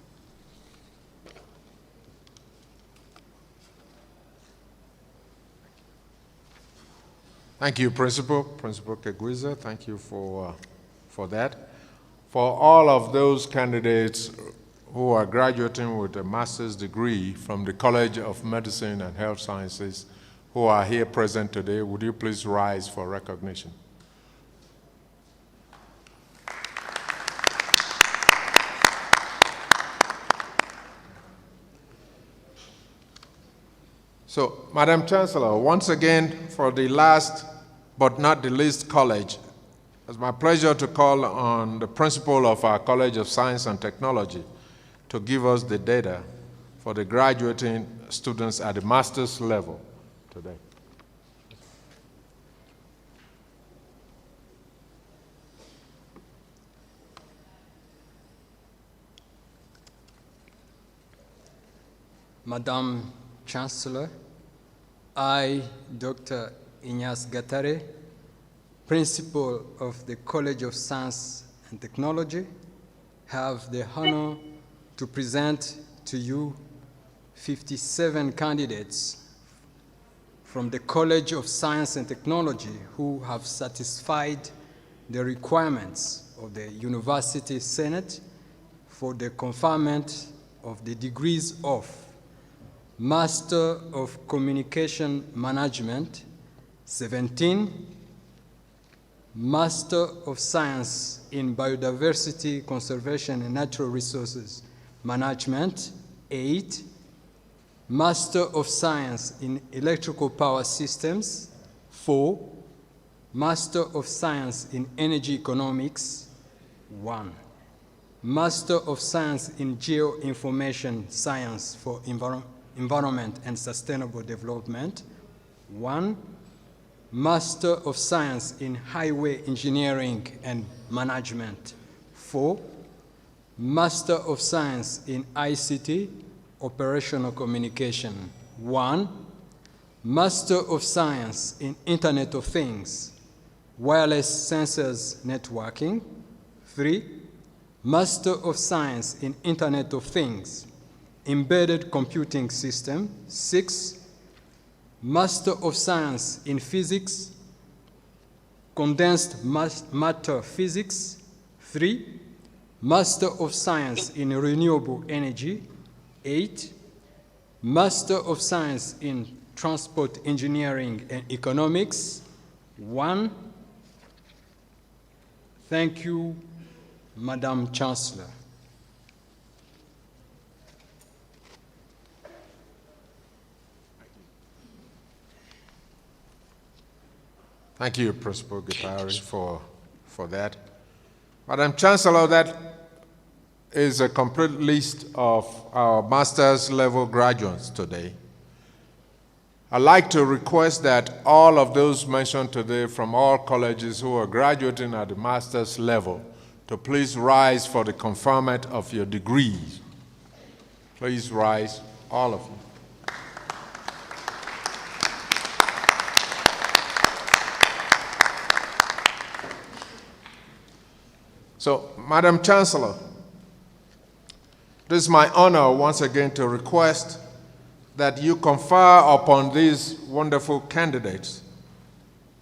Thank you, Principal Kagwiza. Thank you for that. For all of those candidates who are graduating with a master's degree from the College of Medicine and Health Sciences, who are here present today, would you please rise for recognition? So, Madam Chancellor, once again, for the last but not the least college, it's my pleasure to call on the principal of our College of Science and Technology to give us the data for the graduating students at the master's level today. Madam Chancellor, I, Dr. Ignace Gatare, Principal of the College of Science and Technology, have the honor to present to you 57 candidates from the College of Science and Technology who have satisfied the requirements of the University Senate for the conferment of the degrees of Master of Communication Management, 17, Master of Science in Biodiversity Conservation and Natural Resources Management, 8, Master of Science in Electrical Power Systems, 4, Master of Science in Energy Economics, 1, Master of Science in Geoinformation Science for Environment and Sustainable Development, 1, Master of Science in Highway Engineering and Management, 4, Master of Science in ICT, Operational Communication, 1, Master of Science in Internet of Things, Wireless Sensors Networking, 3, Master of Science in Internet of Things, Embedded Computing System, 6, Master of Science in Physics, Condensed Matter Physics, 3, Master of Science in Renewable Energy, 8, Master of Science in Transport Engineering and Economics, 1. Thank you, Madam Chancellor. Thank you, Principal Gitari, for that. Madam Chancellor, that is a complete list of our master's level graduates today. I'd like to request that all of those mentioned today from all colleges who are graduating at the master's level to please rise for the conferment of your degrees. Please rise, all of you. So, Madam Chancellor, it is my honor once again to request that you confer upon these wonderful candidates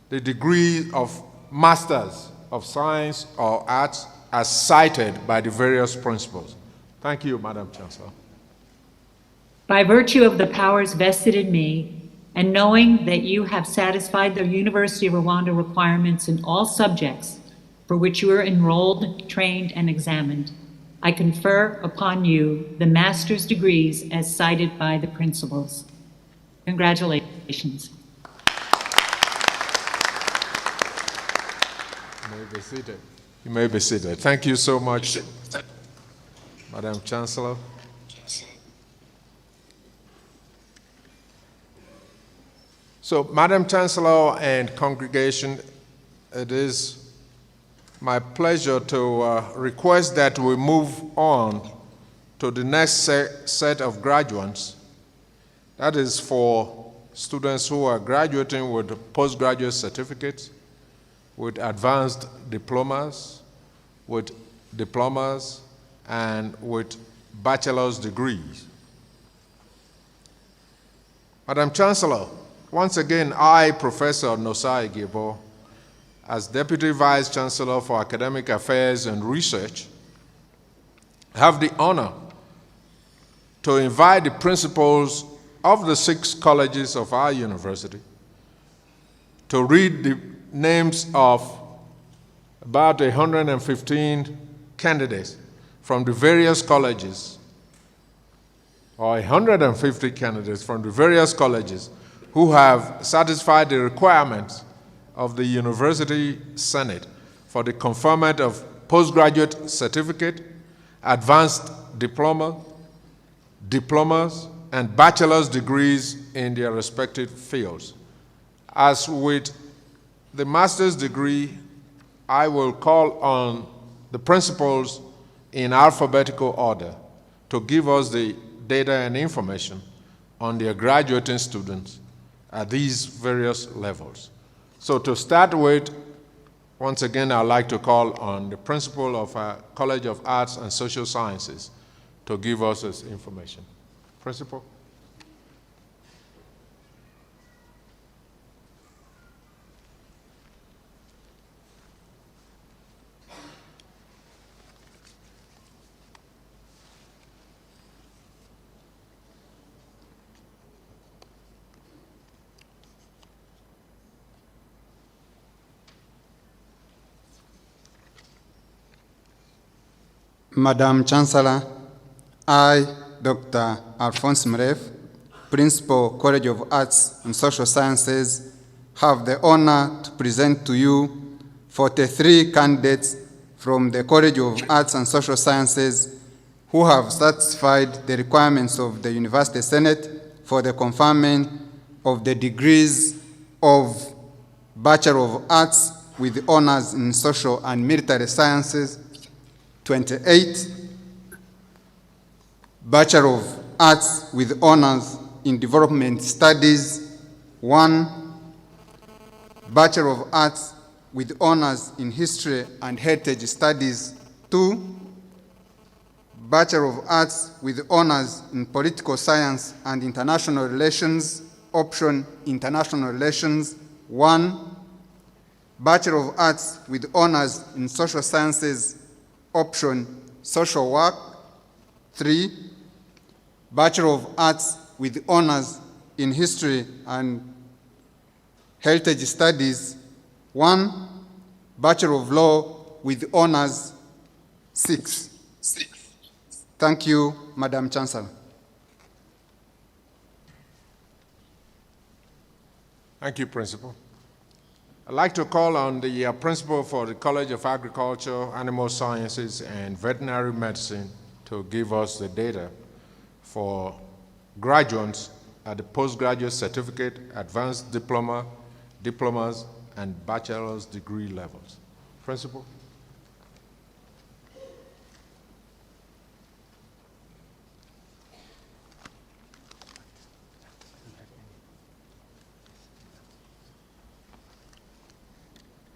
the degree of Masters of Science or Arts as cited by the various principals. Thank you, Madam Chancellor. By virtue of the powers vested in me, and knowing that you have satisfied the University of Rwanda requirements in all subjects for which you are enrolled, trained, and examined, I confer upon you the master's degrees as cited by the principals. Congratulations. You may be seated. You may be seated. Thank you so much, Madam Chancellor. So, Madam Chancellor and congregation, it is my pleasure to request that we move on to the next set of graduates. That is for students who are graduating with postgraduate certificates, with advanced diplomas, and with bachelor's degrees. Madam Chancellor, once again, I, Professor Nosai Gibo, as Deputy Vice Chancellor for Academic Affairs and Research, have the honor to invite the principals of the 6 colleges of our university to read the names of about 115 candidates from the various colleges, or 150 candidates from the various colleges who have satisfied the requirements of the University Senate for the conferment of postgraduate certificate, advanced diploma, diplomas, and bachelor's degrees in their respective fields. As with the master's degree, I will call on the principals in alphabetical order to give us the data and information on their graduating students at these various levels. So to start with, once again, I'd like to call on the principal of our College of Arts and Social Sciences to give us this information. Principal? Madam Chancellor, I, Dr. Alphonse Mref, Principal, College of Arts and Social Sciences, have the honor to present to you 43 candidates from the College of Arts and Social Sciences who have satisfied the requirements of the University Senate for the conferment of the degrees of Bachelor of Arts with honors in Social and Military Sciences, 28, Bachelor of Arts with honors in Development Studies, 1, Bachelor of Arts with honors in History and Heritage Studies, 2, Bachelor of Arts with honors in Political Science and International Relations, option International Relations, 1, Bachelor of Arts with honors in Social Sciences, option Social Work, 3, Bachelor of Arts with honors in History and Heritage Studies, 1, Bachelor of Law with honors, 6. Thank you, Madam Chancellor. Thank you, Principal. I'd like to call on the principal for the College of Agriculture, Animal Sciences, and Veterinary Medicine to give us the data for graduates at the postgraduate certificate, advanced diploma, diplomas, and bachelor's degree levels. Principal?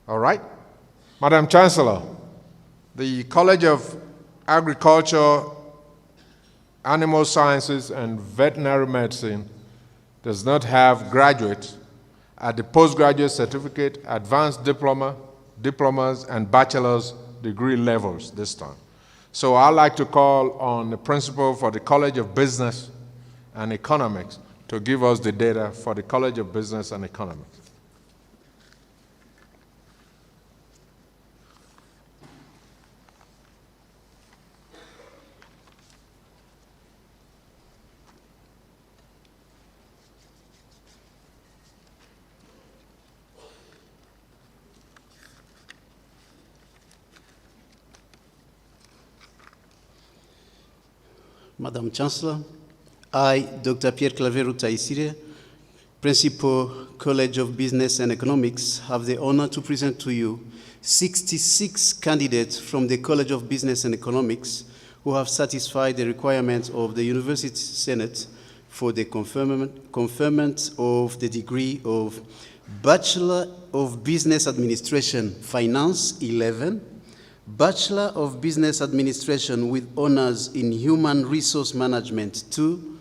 All right. Madam Chancellor, the College of Agriculture, Animal Sciences, and Veterinary Medicine does not have graduates at the postgraduate certificate, advanced diploma, diplomas, and bachelor's degree levels this time. So I'd like to call on the principal for the College of Business and Economics to give us the data for the College of Business and Economics. Madam Chancellor, I, Dr. Pierre Claveru Taisire, Principal, College of Business and Economics, have the honor to present to you 66 candidates from the College of Business and Economics who have satisfied the requirements of the University Senate for the conferment of the degree of Bachelor of Business Administration, Finance, 11, Bachelor of Business Administration with honors in Human Resource Management, 2,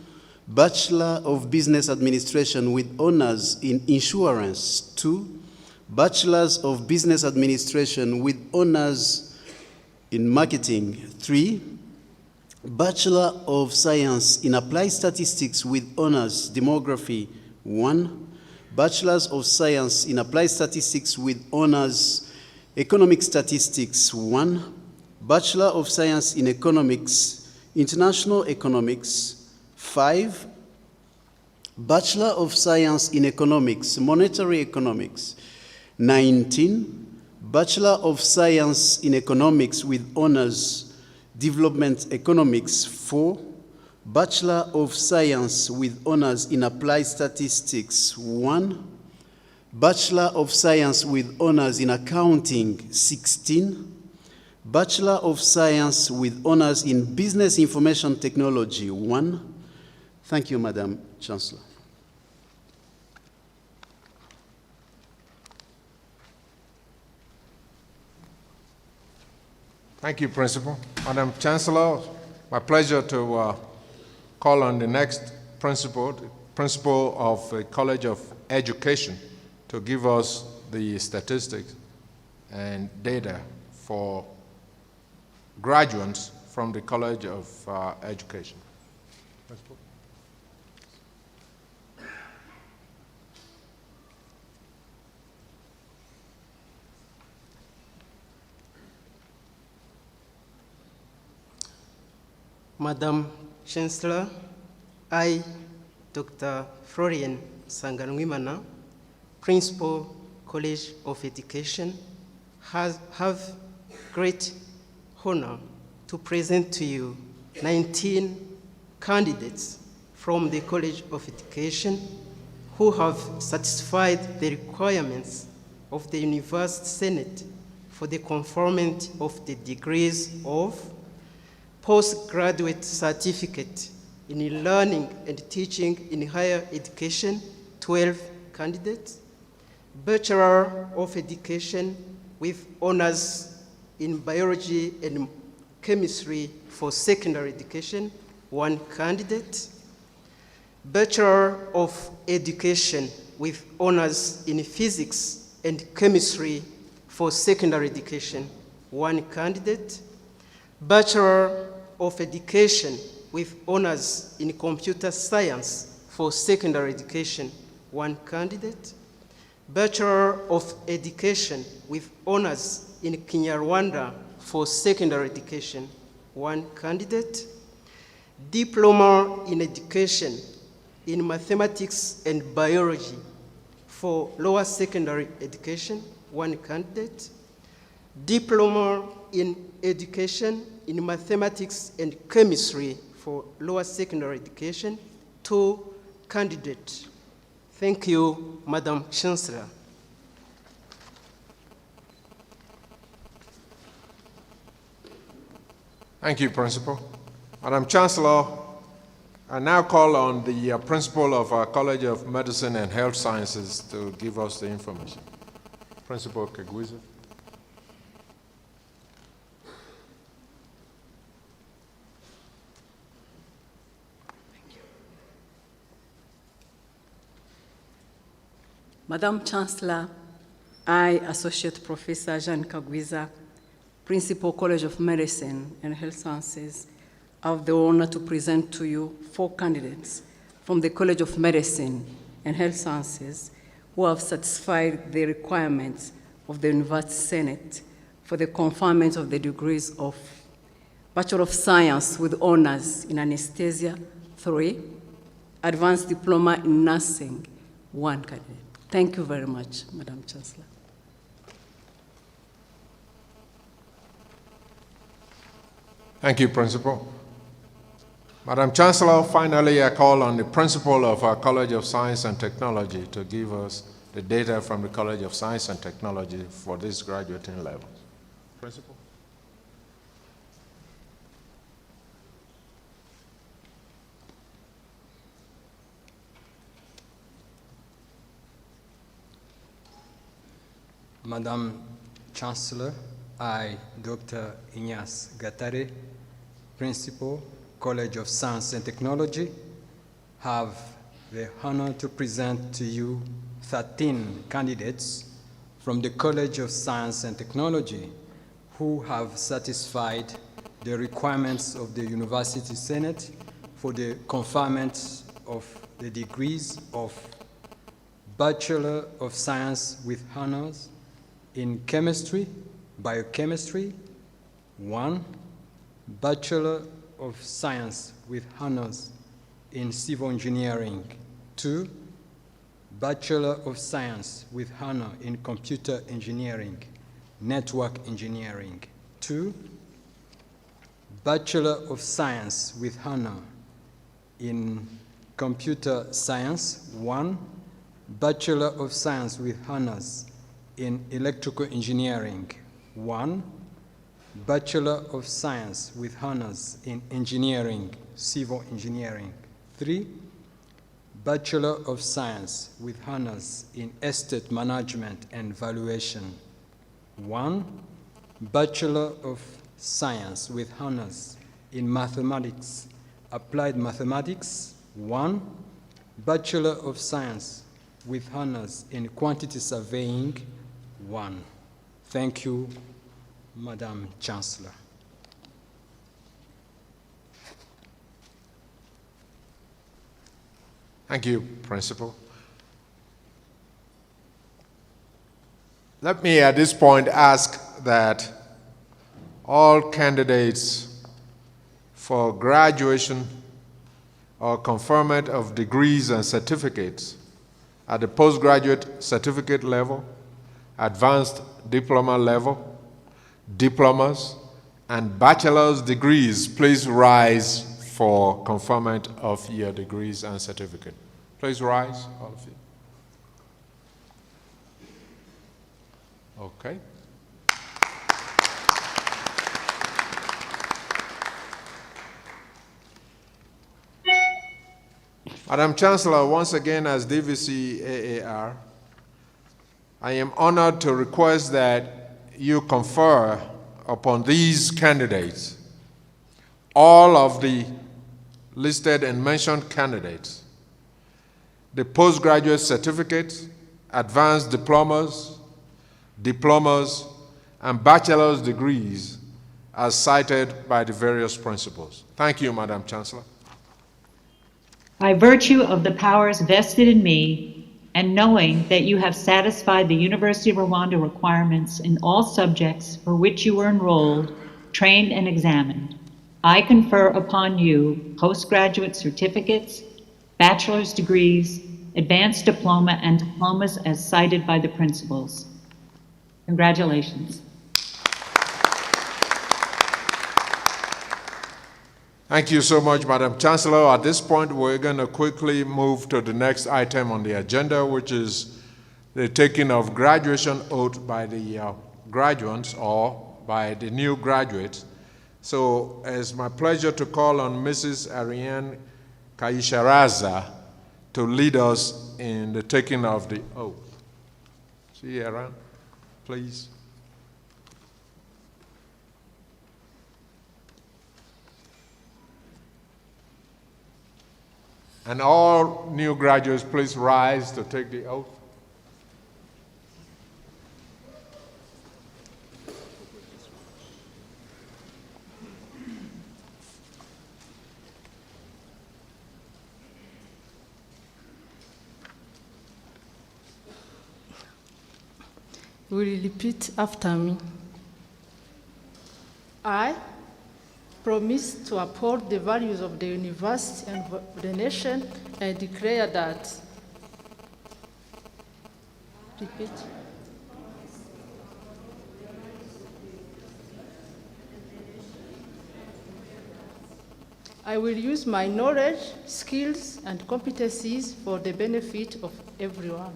Bachelor of Business Administration with honors in Insurance, 2, Bachelors of Business Administration with honors in Marketing, 3, Bachelor of Science in Applied Statistics with Honors Demography 1, Bachelors of Science in Applied Statistics with Honors Economic Statistics 1, Bachelor of Science in Economics, International Economics 5, Bachelor of Science in Economics, Monetary Economics 19, Bachelor of Science in Economics with Honors Development Economics 4, Bachelor of Science with Honors in Applied Statistics 1, Bachelor of Science with Honors in Accounting 16, Bachelor of Science with Honors in Business Information Technology 1. Thank you, Madam Chancellor. Thank you, Principal. Madam Chancellor, my pleasure to call on the next principal, the principal of the College of Education, to give us the statistics and data for graduates from the College of Education. Principal. Madam Chancellor, I, Dr. Florian Sanganwimana, Principal, College of Education, have great honor to present to you 19 candidates from the College of Education who have satisfied the requirements of the University Senate for the conferment of the degrees of postgraduate certificate in learning and teaching in higher education, 12 candidates, Bachelor of Education with honors in biology and chemistry for secondary education, 1 candidate, Bachelor of Education with honors in physics and chemistry for secondary education, 1 candidate, Bachelor of Education with honors in computer science for secondary education, 1 candidate, Bachelor of Education with honors in Kinyarwanda for secondary education, 1 candidate, Diploma in Education in Mathematics and Biology for lower secondary education, 1 candidate, Diploma in Education in Mathematics and Chemistry for lower secondary education, 2 candidates. Thank you, Madam Chancellor. Thank you, Principal. Madam Chancellor, I now call on the Principal of our College of Medicine and Health Sciences to give us the information. Principal Kagwiza. Madam Chancellor, I, Associate Professor Jean Kagwiza, Principal, College of Medicine and Health Sciences, have the honor to present to you 4 candidates from the College of Medicine and Health Sciences who have satisfied the requirements of the University Senate for the conferment of the degrees of Bachelor of Science with honors in anesthesia, 3, Advanced Diploma in Nursing, 1 candidate. Thank you very much, Madam Chancellor. Thank you, Principal. Madam Chancellor, finally, I call on the Principal of our College of Science and Technology to give us the data from the College of Science and Technology for this graduating level. Principal. Madam Chancellor, I, Dr. Ignace Gatare, Principal, College of Science and Technology, have the honor to present to you 13 candidates from the College of Science and Technology who have satisfied the requirements of the University Senate for the conferment of the degrees of Bachelor of Science with honors in Chemistry, Biochemistry, 1, Bachelor of Science with honors in Civil Engineering, 2, Bachelor of Science with honor in Computer Engineering, Network Engineering, 2, Bachelor of Science with honor in Computer Science, 1, Bachelor of Science with honors in Electrical Engineering, 1, Bachelor of Science with honors in Engineering, Civil Engineering, 3, Bachelor of Science with honors in Estate Management and Valuation, 1, Bachelor of Science with honors in Mathematics, Applied Mathematics, 1, Bachelor of Science with honors in Quantity Surveying, 1. Thank you, Madam Chancellor. Thank you, Principal. Let me at this point ask that all candidates for graduation or conferment of degrees and certificates at the postgraduate certificate level, advanced diploma level, diplomas, and bachelor's degrees, please rise for conferment of your degrees and certificate. Please rise, all of you. Okay. Madam Chancellor, once again as DVC AAR, I am honored to request that you confer upon these candidates, all of the listed and mentioned candidates, the postgraduate certificates, advanced diplomas, and bachelor's degrees as cited by the various principals. Thank you, Madam Chancellor. By virtue of the powers vested in me, and knowing that you have satisfied the University of Rwanda requirements in all subjects for which you were enrolled, trained, and examined, I confer upon you postgraduate certificates, bachelor's degrees, advanced diploma, and diplomas as cited by the principals. Congratulations. Thank you so much, Madam Chancellor. At this point, we're going to quickly move to the next item on the agenda, which is the taking of graduation oath by the graduates or by the new graduates. So it's my pleasure to call on Mrs. Ariane Kaisharaza to lead us in the taking of the oath. See you around, please. And all new graduates, please rise to take the oath. Will you repeat after me? I promise to uphold the values of the university and the nation, and declare that. Repeat. I will use my knowledge, skills, and competencies for the benefit of everyone.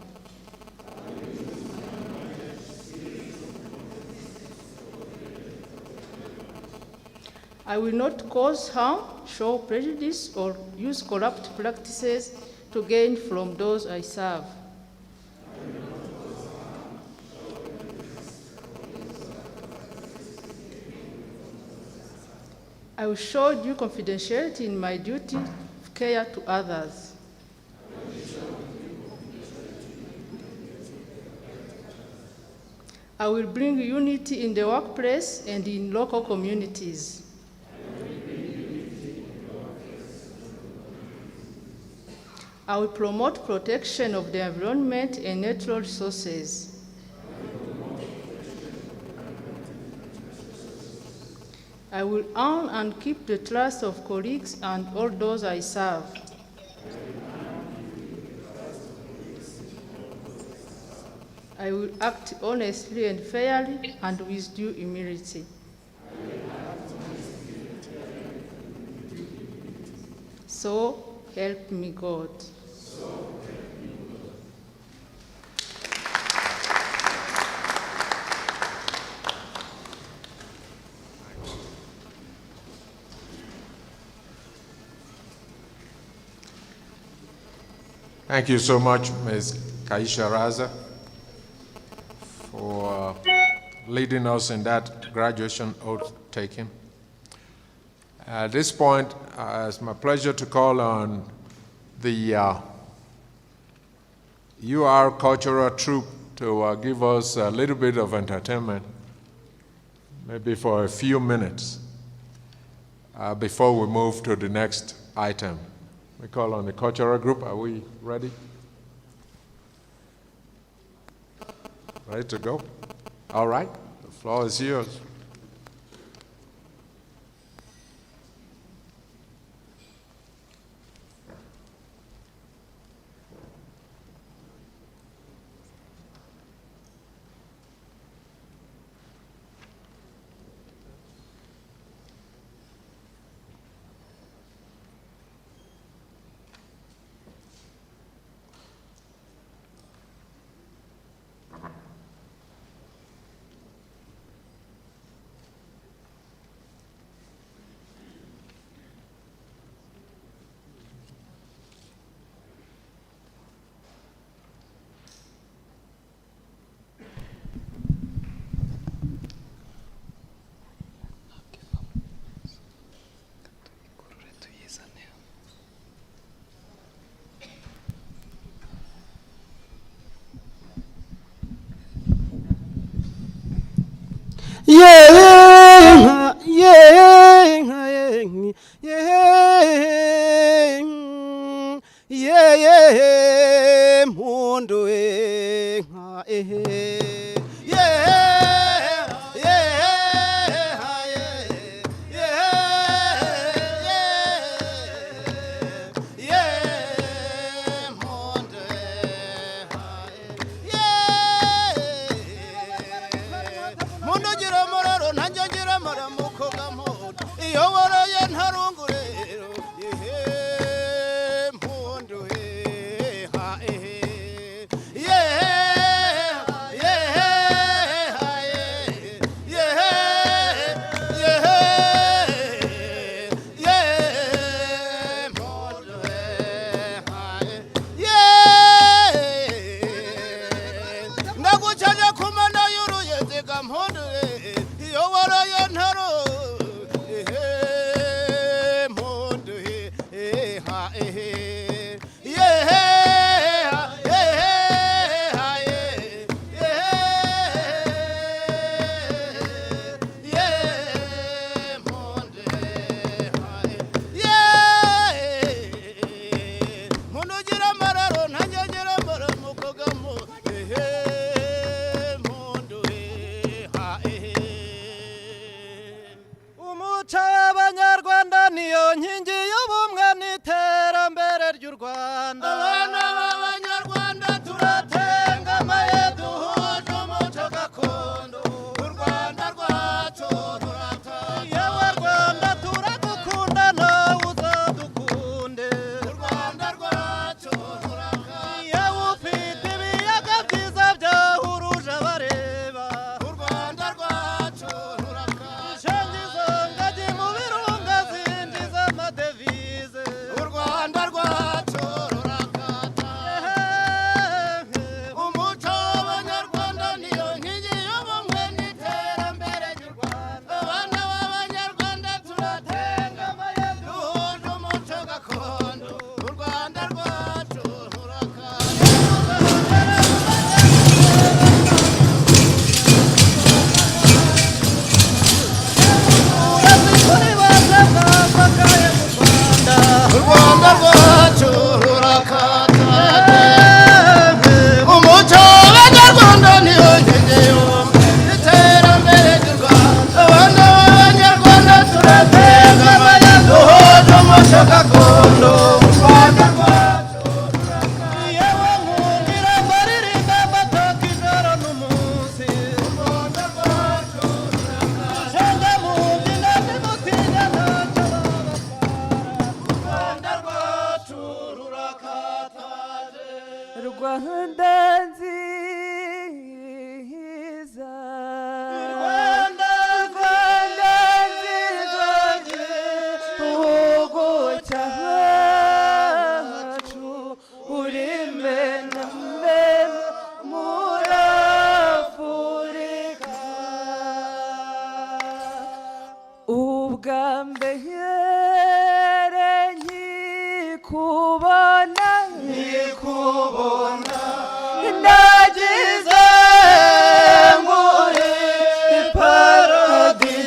I will not cause harm, show prejudice, or use corrupt practices to gain from those I serve. I will show due confidentiality in my duty of care to others. I will bring unity in the workplace and in local communities. I will promote protection of the environment and natural resources. I will earn and keep the trust of colleagues and all those I serve. I will act honestly and fairly and with due humility. So help me God. Thank you so much, Ms. Kaisha Raza, for leading us in that graduation oath taking. At this point, it's my pleasure to call on the UR Cultural Troupe to give us a little bit of entertainment, maybe for a few minutes, before we move to the next item. We call on the cultural group. Are we ready? Ready to go? All right, the floor is yours. Yeah, yeah, yeah, yeah, yeah, mundu yeah, nkikubona nagize muri paradizo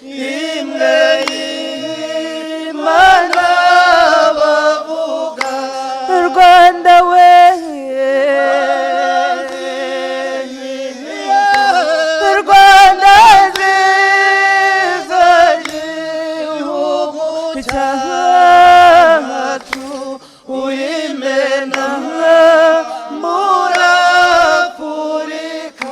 imwe y'Imana bavuga Rwanda we Rwanda nziza gihugu cyacu uyimena muri Afurika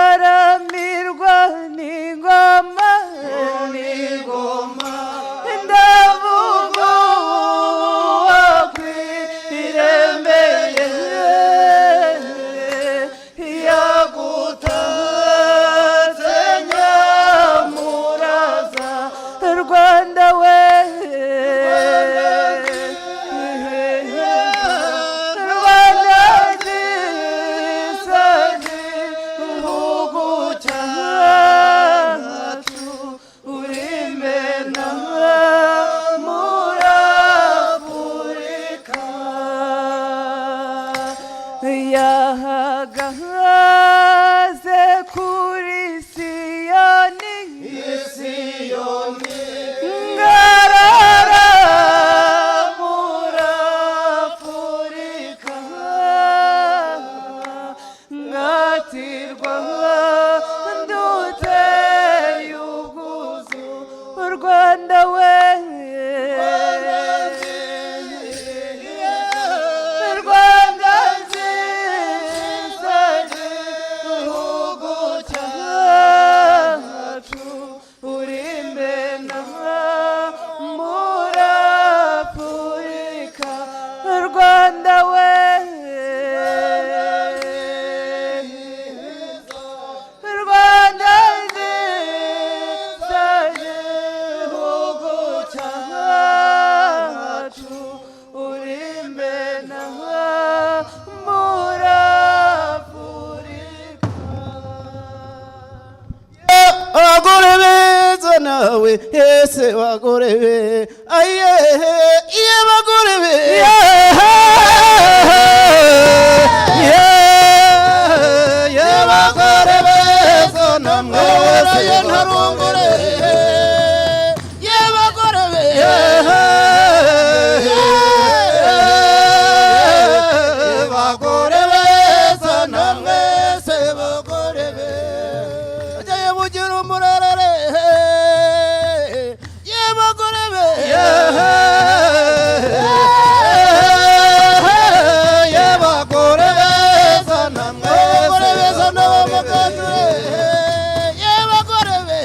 nyamutaramirwa n'ingoma ndavuga wakwiremeye yagutatse nyamuraza Rwanda we Rwanda nziza gihugu cyacu urimena muri Afurika yahagaze kuri Siyoni ngarara muri Afurika ngatirwa nduteye ubwuzu Rwanda we Rwanda nziza gihugu cyacu urimena muri Afurika Rwanda we Rwanda nziza gihugu cyacu urimena muri Afurika abagore beza nawe ese bagore be aye iye bagore be ye bagore beza namwe ese ntarongore ye bagore be bagore beza namwe ese bagore be ajaye bugira umurarare ye bagore be ye bagore beza namwe bagore beza n'abamagajwe ye bagore be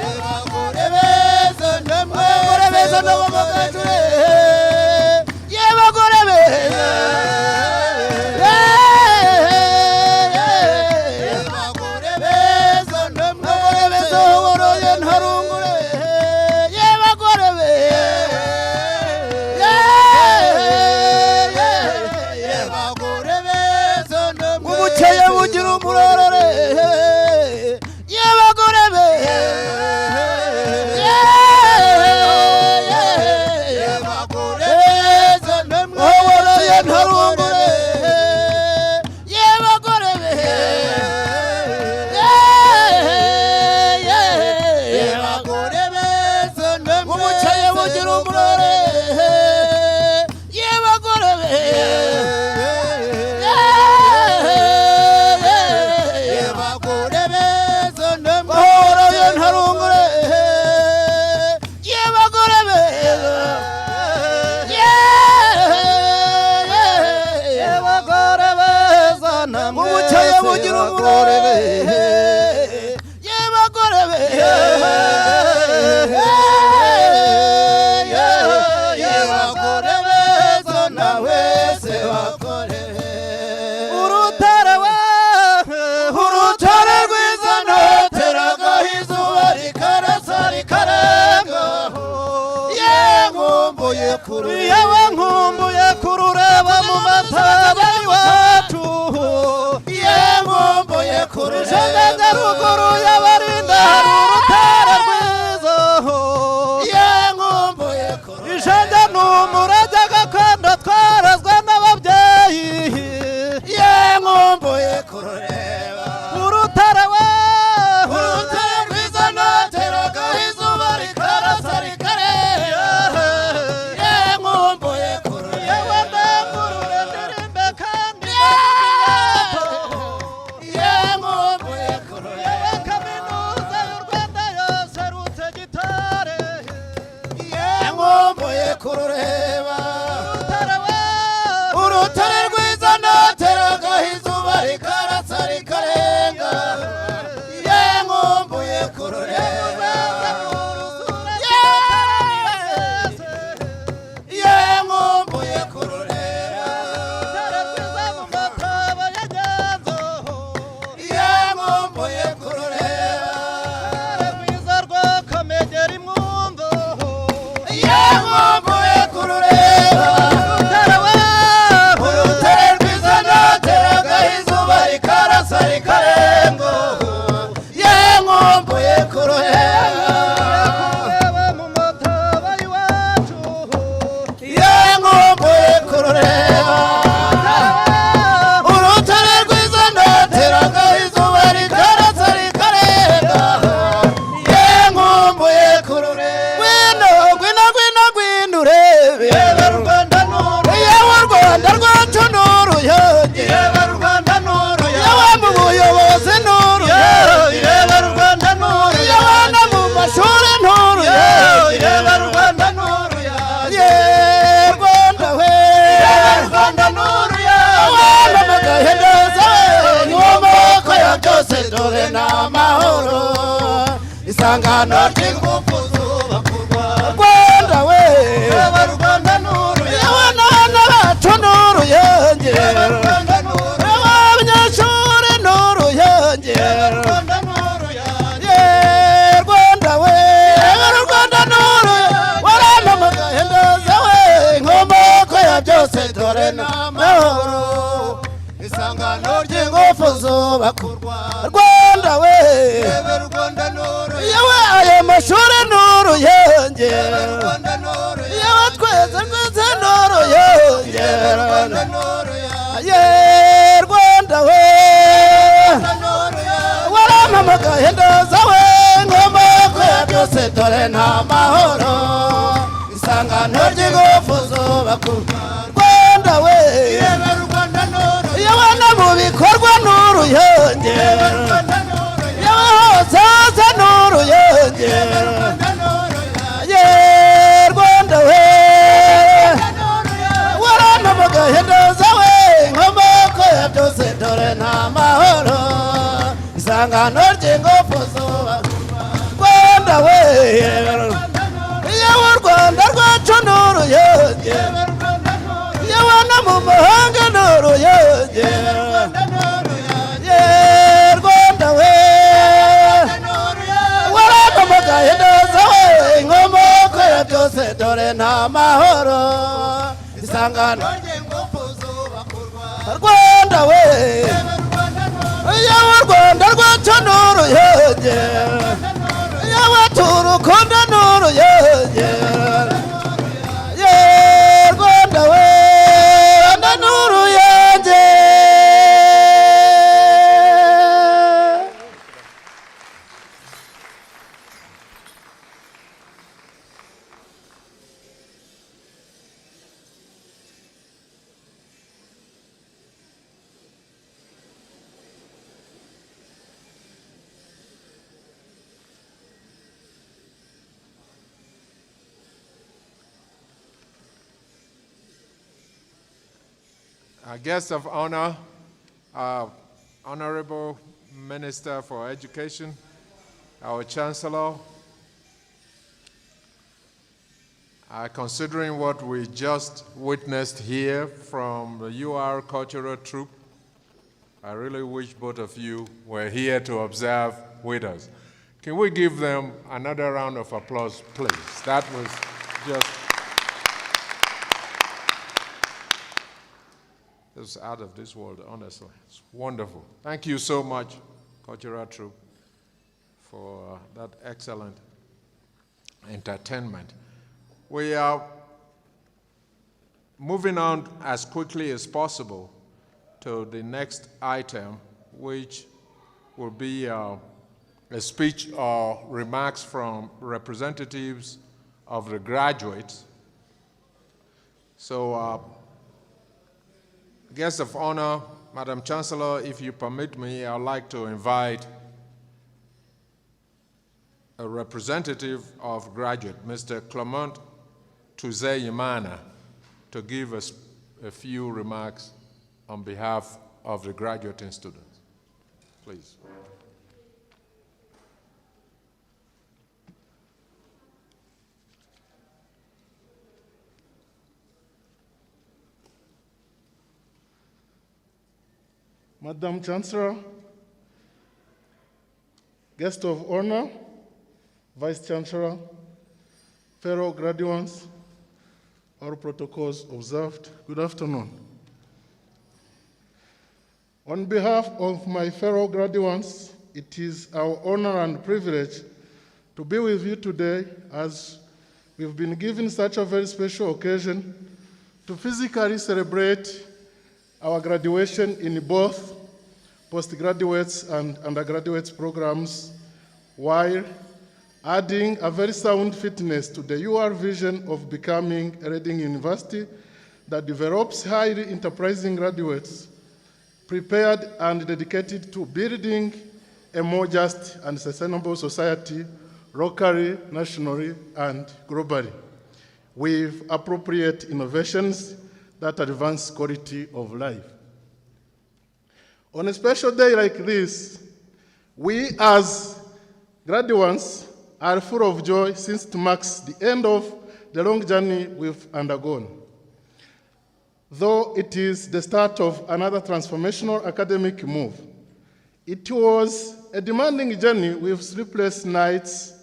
ye bagore beza namwe bagore beza n'abamagajwe ye bagore be ubukeye bugira umurarare ye bagore be ye bagore beza namwe woroye ntarungure ye bagore be ye bagore beza namwe ubukeye bugira umurarare ye bagore be ubukeye bugira umurare ye bagore be ye bagore beza nawe se bagore urutare we urutare rwiza noteraga izuba rikarasa rikarenga ye nkumbuye kuru yewe nkumbuye kurureba mu mataba iwacu byose dore ni amahoro isangano ry'ingufu zubaka Rwanda we yewe Rwanda n'uruyange yewe none bacu n'uruyange yewe Rwanda n'uruyange yewe abanyeshuri n'uruyange yewe Rwanda n'uruyange yewe Rwanda we yewe Rwanda n'uruyange waranamagaye ndaza we inkomoko ya byose dore ni amahoro isangano ry'ingufu zubaka Rwanda we yewe Rwanda n'uruyange yewe ayo mashuri n'uruyange yewe Rwanda n'uruyange yewe twese n'uruyange yewe Rwanda n'uruyange yewe Rwanda we waramamagaye ndaza we inkomoko ya byose dore nta mahoro isangano ry'ingufu zubaka Rwanda we yewe Rwanda n'uruyange yewe no mu bikorwa n'uruyange yewe Rwanda n'uruyange yewe hose hose n'uruyange yewe Rwanda n'uruyange yewe Rwanda we waramamagaye ndaza we inkomoko ya byose dore nta mahoro isangano ry'ingufu zubaka Rwanda we yewe u Rwanda rwacu n'uruyange yewe no mu mahanga n'uruyange yewe Rwanda we waramamagaye ndaza we inkomoko ya byose dore nta mahoro isangano ry'ingufu zubaka Rwanda we yewe u Rwanda rwacu n'uruyange yewe turukunda n'uruyange yewe Rwanda we Rwanda n'uruyange Our guest of honor, our Honorable Minister for Education, our Chancellor, considering what we just witnessed here from the UR cultural troupe, I really wish both of you were here to observe with us. Can we give them another round of applause, please? That was just... It's out of this world, honestly. It's wonderful. Thank you so much, Cultural Troupe, for that excellent entertainment. We are moving on as quickly as possible to the next item, which will be a speech or remarks from representatives of the graduates. So, guest of honor, Madam Chancellor, if you permit me, I'd like to invite a representative of graduate, Mr. Clement Tuze-Yimana, to give us a few remarks on behalf of the graduating students. Please. Madam Chancellor, guest of honor, Vice Chancellor, fellow graduates, all protocols observed, good afternoon. On behalf of my fellow graduates, it is our honor and privilege to be with you today as we've been given such a very special occasion to physically celebrate our graduation in both postgraduates and undergraduates programs, while adding a very sound fitness to the UR vision of becoming a leading university that develops highly enterprising graduates, prepared and dedicated to building a more just and sustainable society, locally, nationally, and globally, with appropriate innovations that advance quality of life. On a special day like this, We as graduates are full of joy since it marks the end of the long journey we've undergone. Though it is the start of another transformational academic move, it was a demanding journey with sleepless nights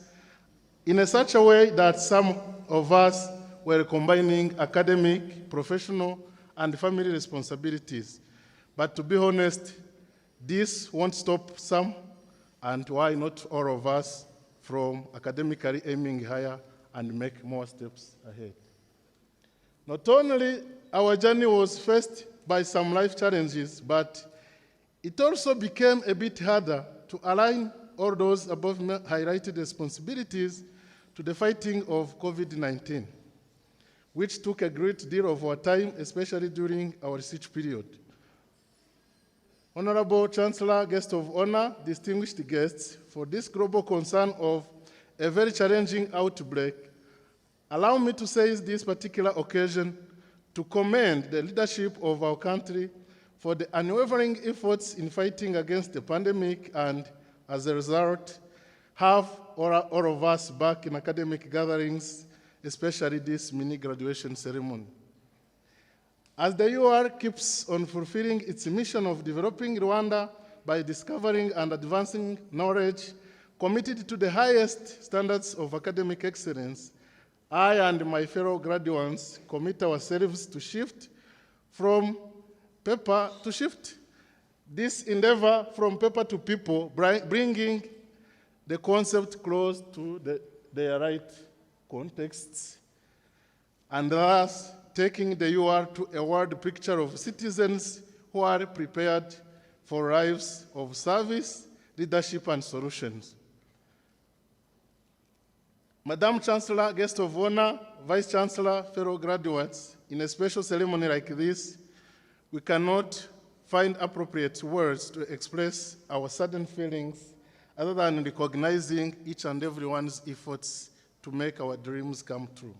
in such a way that some of us were combining academic, professional, and family responsibilities. But to be honest, this won't stop some, and why not all of us, from academically aiming higher and make more steps ahead. Not only our journey was faced by some life challenges, but it also became a bit harder to align all those above highlighted responsibilities to the fighting of COVID-19, which took a great deal of our time, especially during our research period. Honorable Chancellor, guest of honor, distinguished guests, for this global concern of a very challenging outbreak, allow me to seize this particular occasion to commend the leadership of our country for the unwavering efforts in fighting against the pandemic, and as a result, have all of us back in academic gatherings, especially this mini graduation ceremony. As the UR keeps on fulfilling its mission of developing Rwanda by discovering and advancing knowledge committed to the highest standards of academic excellence, I and my fellow graduates commit ourselves to shift this endeavor from paper to people, bringing the concept close to their right contexts, and thus taking the UR to a world picture of citizens who are prepared for lives of service, leadership, and solutions. Madam Chancellor, guest of honor, Vice Chancellor, fellow graduates, in a special ceremony like this, we cannot find appropriate words to express our sudden feelings other than recognizing each and everyone's efforts to make our dreams come true.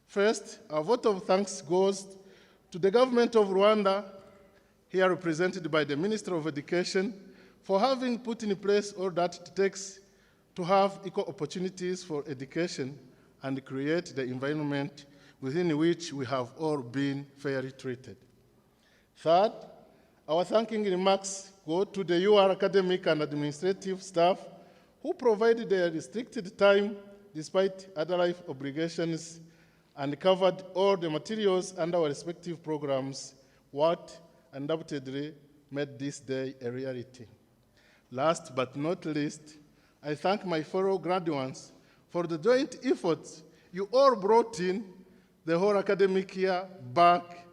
First, our vote of thanks goes to the government of Rwanda, here represented by the Minister of Education, for having put in place all that it takes to have equal opportunities for education and create the environment within which we have all been fairly treated. Third, our thanking remarks go to the UR academic and administrative staff who provided their restricted time despite other life obligations and covered all the materials under our respective programs, what undoubtedly made this day a reality. Last but not least, I thank my fellow graduates for the joint efforts you all brought in the whole academic year back,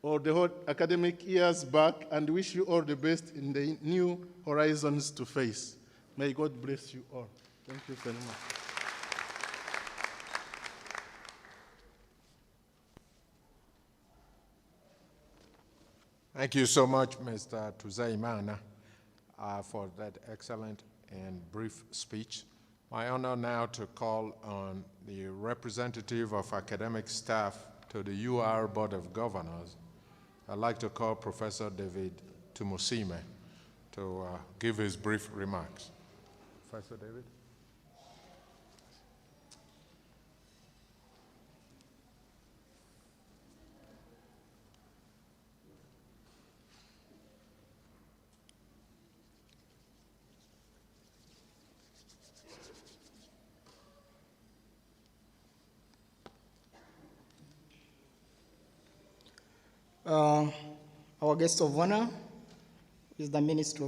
or the whole academic years back, and wish you all the best in the new horizons to face. May God bless you all. Thank you very much. Thank you so much, Mr. Tuzaimana, for that excellent and brief speech. My honor now to call on the representative of academic staff to the UR Board of Governors. I'd like to call Professor David Tumusime to give his brief remarks. Professor David. Our guest of honor is the Minister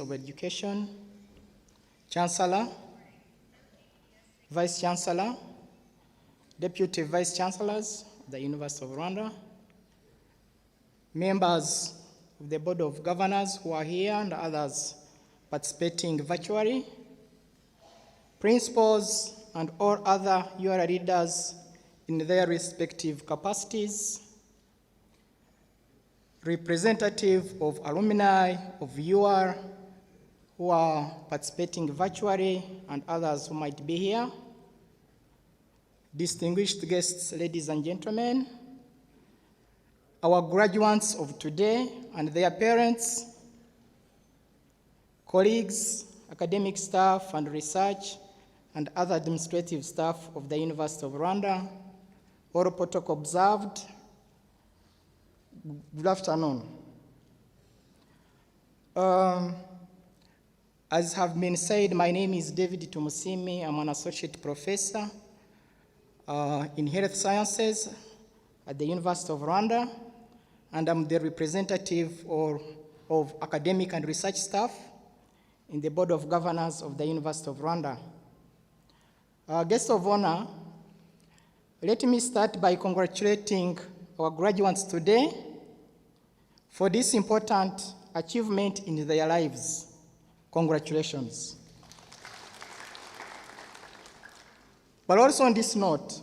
of Education, Chancellor, Vice Chancellor, Deputy Vice Chancellors of the University of Rwanda, members of the Board of Governors who are here and others participating virtually, principals and all other UR leaders in their respective capacities, representative of alumni of UR who are participating virtually and others who might be here, distinguished guests, ladies and gentlemen, our graduates of today and their parents, colleagues, academic staff and research, and other administrative staff of the University of Rwanda, all protocol observed. Good afternoon. As have been said, my name is David Tumusimi. I'm an associate professor in health sciences at the University of Rwanda, and I'm the representative of academic and research staff in the Board of Governors of the University of Rwanda. Guest of honor, let me start by congratulating our graduates today for this important achievement in their lives. Congratulations. But also on this note,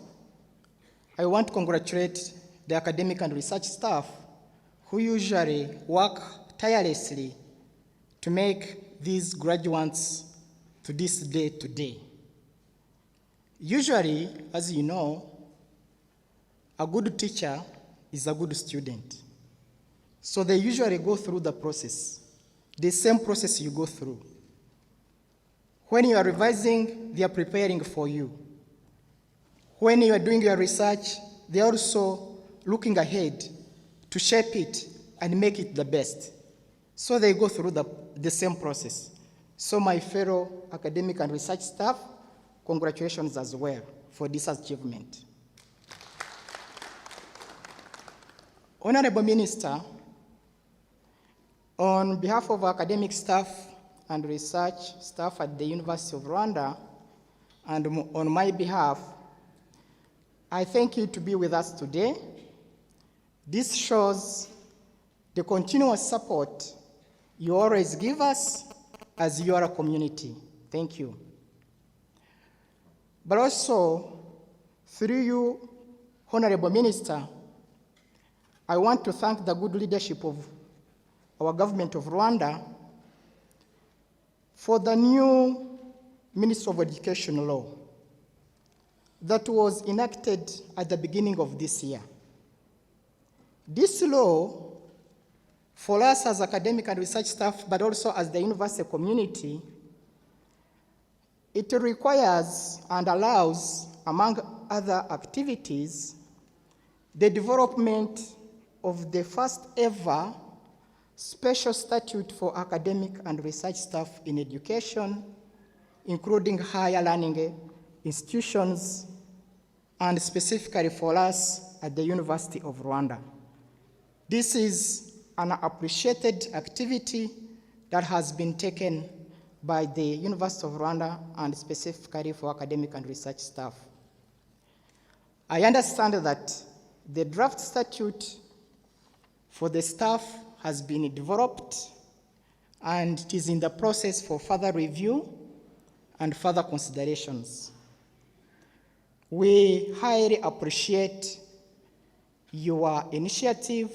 I want to congratulate the academic and research staff who usually work tirelessly to make these graduates to this day today. Usually, as you know, a good teacher is a good student. So they usually go through the process, the same process you go through. When you are revising, they are preparing for you. When you are doing your research, they are also looking ahead to shape it and make it the best. So they go through the same process. So my fellow academic and research staff, congratulations as well for this achievement. Honorable Minister, on behalf of academic staff and research staff at the University of Rwanda, and on my behalf, I thank you to be with us today. This shows the continuous support you always give us as you are a community. Thank you. But also, through you, Honorable Minister, I want to thank the good leadership of our government of Rwanda for the new Ministry of Education law that was enacted at the beginning of this year. This law, for us as academic and research staff, but also as the university community, it requires and allows, among other activities, the development of the first ever special statute for academic and research staff in education, including higher learning institutions, and specifically for us at the University of Rwanda. This is an appreciated activity that has been taken by the University of Rwanda and specifically for academic and research staff. I understand that the draft statute for the staff has been developed and it is in the process for further review and further considerations. We highly appreciate your initiative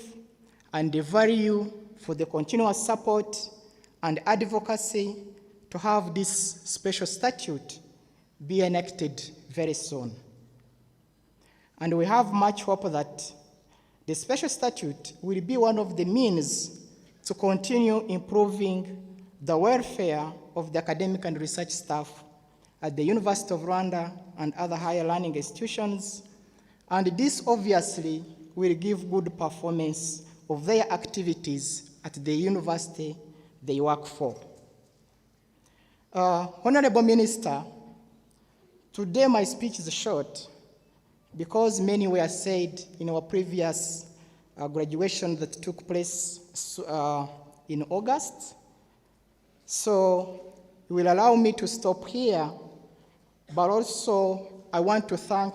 and the value for the continuous support and advocacy to have this special statute be enacted very soon. And we have much hope that the special statute will be one of the means to continue improving the welfare of the academic and research staff at the University of Rwanda and other higher learning institutions. And this obviously will give good performance of their activities at the university they work for. Honorable Minister, today my speech is short because many were said in our previous graduation that took place in August. So you will allow me to stop here, but also I want to thank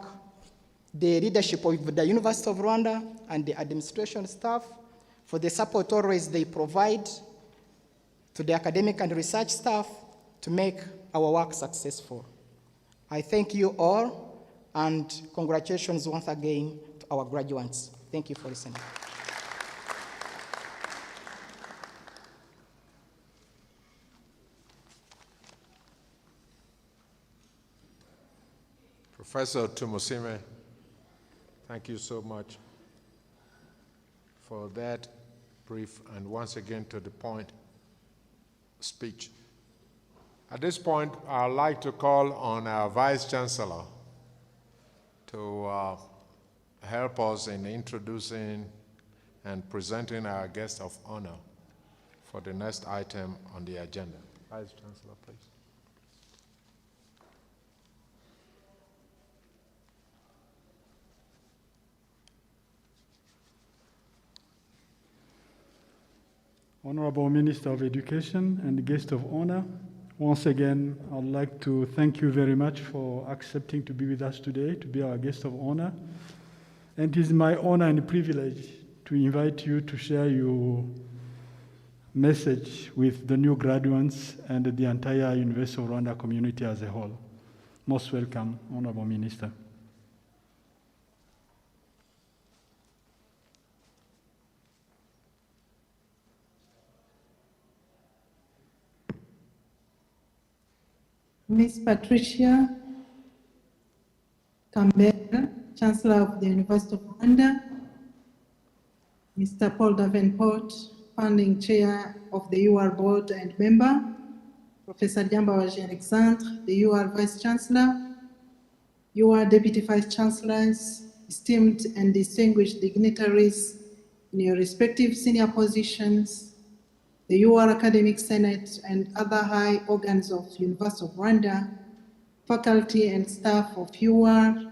the leadership of the University of Rwanda and the administration staff for the support always they provide to the academic and research staff to make our work successful. I thank you all, and congratulations once again to our graduates. Thank you for listening. Professor Tumusime, thank you so much for that brief and once again to the point speech. At this point, I'd like to call on our Vice Chancellor to help us in introducing and presenting our guest of honor for the next item on the agenda. Vice Chancellor, please. Honorable Minister of Education and guest of honor, once again, I'd like to thank you very much for accepting to be with us today, to be our guest of honor. And it is my honor and privilege to invite you to share your message with the new graduates and the entire University of Rwanda community as a whole. Most welcome, Honorable Minister. Ms. Patricia Campbell, Chancellor of the University of Rwanda, Mr. Paul Davenport, Founding Chair of the UR Board and Member, Professor Jambawaji Alexandre, the UR Vice Chancellor, UR Deputy Vice Chancellors, esteemed and distinguished dignitaries in your respective senior positions, the UR Academic Senate and other high organs of University of Rwanda, faculty and staff of UR,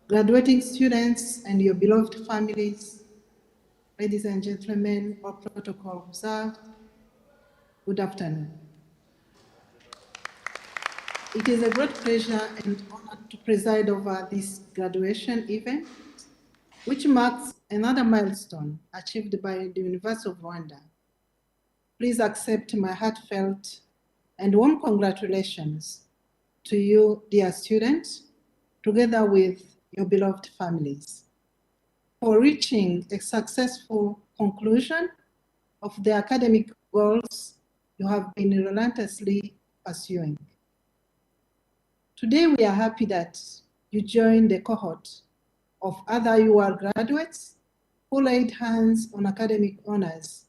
graduating students and your beloved families, ladies and gentlemen, all protocol observed, good afternoon. It is a great pleasure and honor to preside over this graduation event, which marks another milestone achieved by the University of Rwanda. Please accept my heartfelt and warm congratulations to you, dear students, together with your beloved families, for reaching a successful conclusion of the academic goals you have been relentlessly pursuing. Today, we are happy that you joined the cohort of other UR graduates who laid hands on academic honors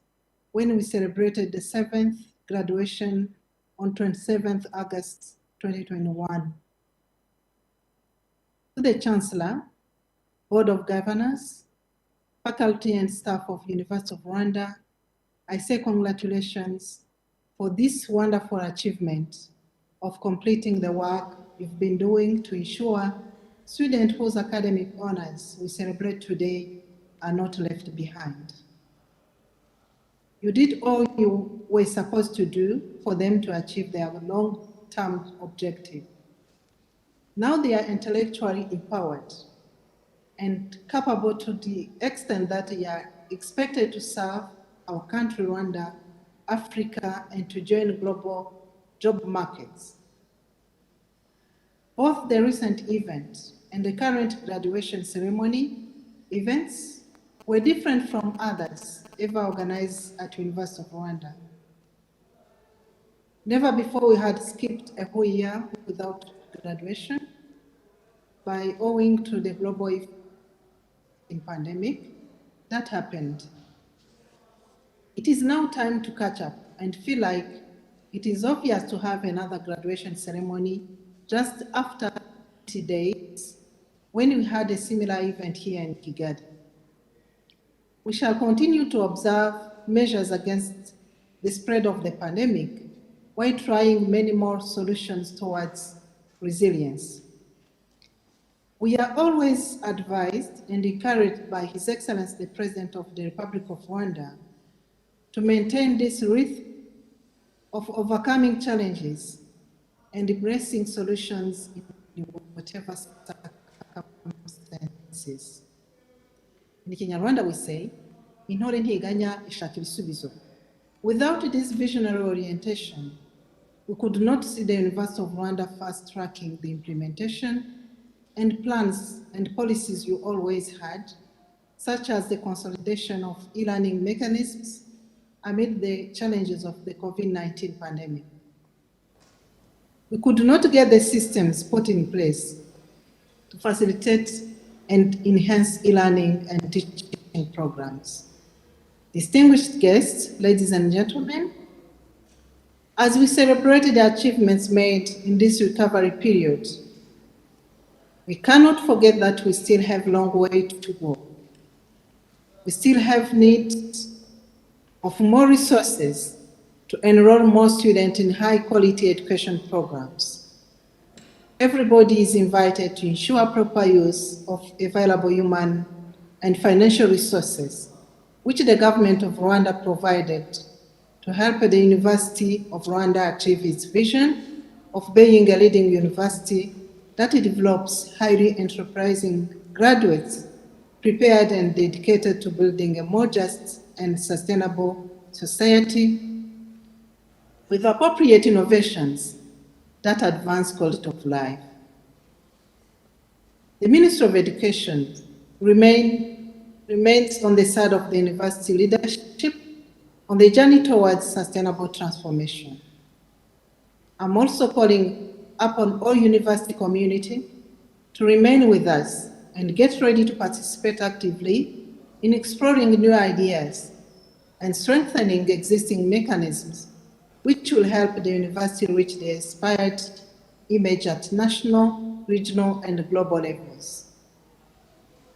when we celebrated the 7th graduation on 27th August 2021. To the Chancellor, Board of Governors, faculty and staff of University of Rwanda, I say congratulations for this wonderful achievement of completing the work you've been doing to ensure students whose academic honors we celebrate today are not left behind. You did all you were supposed to do for them to achieve their long-term objective. Now they are intellectually empowered and capable to the extent that they are expected to serve our country, Rwanda, Africa, and to join global job markets. Both the recent event and the current graduation ceremony events were different from others ever organized at University of Rwanda. Never before we had skipped a whole year without graduation by owing to the global pandemic that happened. It is now time to catch up and feel like it is obvious to have another graduation ceremony just after 20 days when we had a similar event here in Kigali. We shall continue to observe measures against the spread of the pandemic while trying many more solutions towards resilience. We are always advised and encouraged by His Excellency the President of the Republic of Rwanda to maintain this rhythm of overcoming challenges and embracing solutions in whatever circumstances. In Kinyarwanda we say, intore ntiganya ishaka ibisubizo. Without this visionary orientation, we could not see the University of Rwanda fast-tracking the implementation and plans and policies you always had, such as the consolidation of e-learning mechanisms amid the challenges of the COVID-19 pandemic. We could not get the systems put in place to facilitate and enhance e-learning and teaching programs. Distinguished guests, ladies and gentlemen, As we celebrate the achievements made in this recovery period, we cannot forget that we still have a long way to go. We still have need of more resources to enroll more students in high-quality education programs. Everybody is invited to ensure proper use of available human and financial resources, which the government of Rwanda provided to help the University of Rwanda achieve its vision of being a leading university that develops highly enterprising graduates prepared and dedicated to building a more just and sustainable society with appropriate innovations that advance quality of life. The Ministry of Education remains on the side of the university leadership on the journey towards sustainable transformation. I'm also calling upon all university community to remain with us and get ready to participate actively in exploring new ideas and strengthening existing mechanisms which will help the university reach the aspired image at national, regional, and global levels.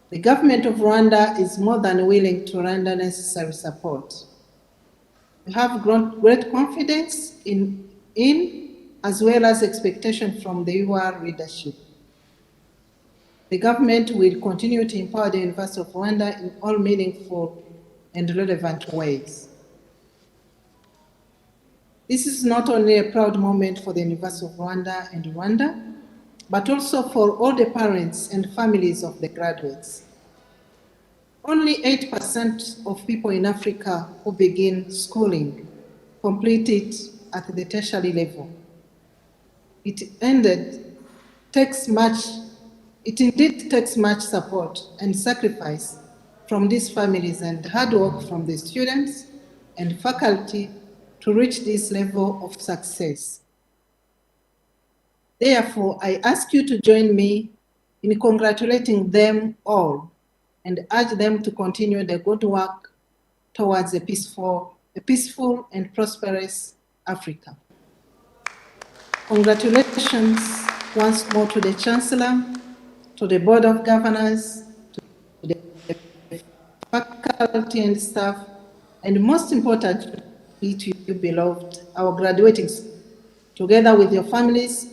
The government of Rwanda is more than willing to render necessary support. We have great confidence in as well as expectation from the UR leadership. The government will continue to empower the University of Rwanda in all meaningful and relevant ways. This is not only a proud moment for the University of Rwanda and Rwanda, but also for all the parents and families of the graduates. Only 8% of people in Africa who begin schooling complete it at the tertiary level. It indeed takes much support and sacrifice from these families and hard work from the students and faculty to reach this level of success. Therefore, I ask you to join me in congratulating them all and urge them to continue the good work towards a peaceful and prosperous Africa. Congratulations once more to the Chancellor, to the Board of Governors, to the faculty and staff, and most importantly to you, beloved, our graduating, together with your families,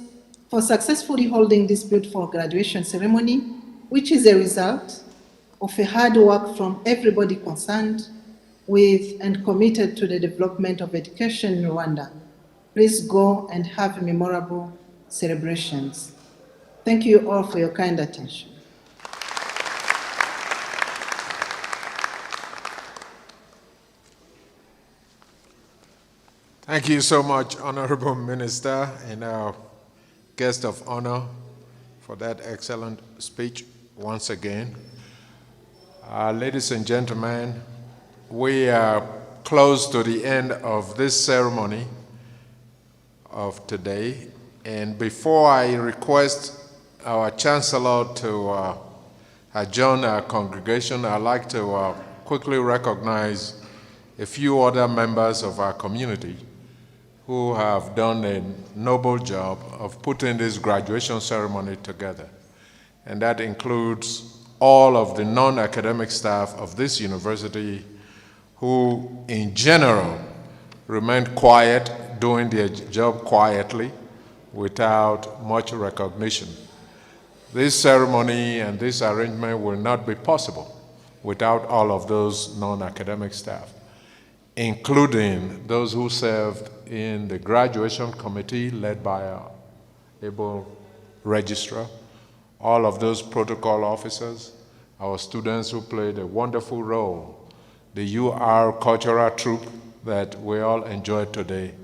for successfully holding this beautiful graduation ceremony, which is a result of a hard work from everybody concerned with and committed to the development of education in Rwanda. Please go and have memorable celebrations. Thank you all for your kind attention. Thank you so much, Honorable Minister and our guest of honor, for that excellent speech once again. Ladies and gentlemen, we are close to the end of this ceremony of today. And before I request our Chancellor to adjourn our congregation, I'd like to quickly recognize a few other members of our community who have done a noble job of putting this graduation ceremony together. And that includes all of the non-academic staff of this university who, in general, remained quiet, doing their job quietly, without much recognition. This ceremony and this arrangement will not be possible without all of those non-academic staff, including those who served in the graduation committee led by our able registrar, all of those protocol officers, our students who played a wonderful role, the UR cultural troupe that we all enjoyed today.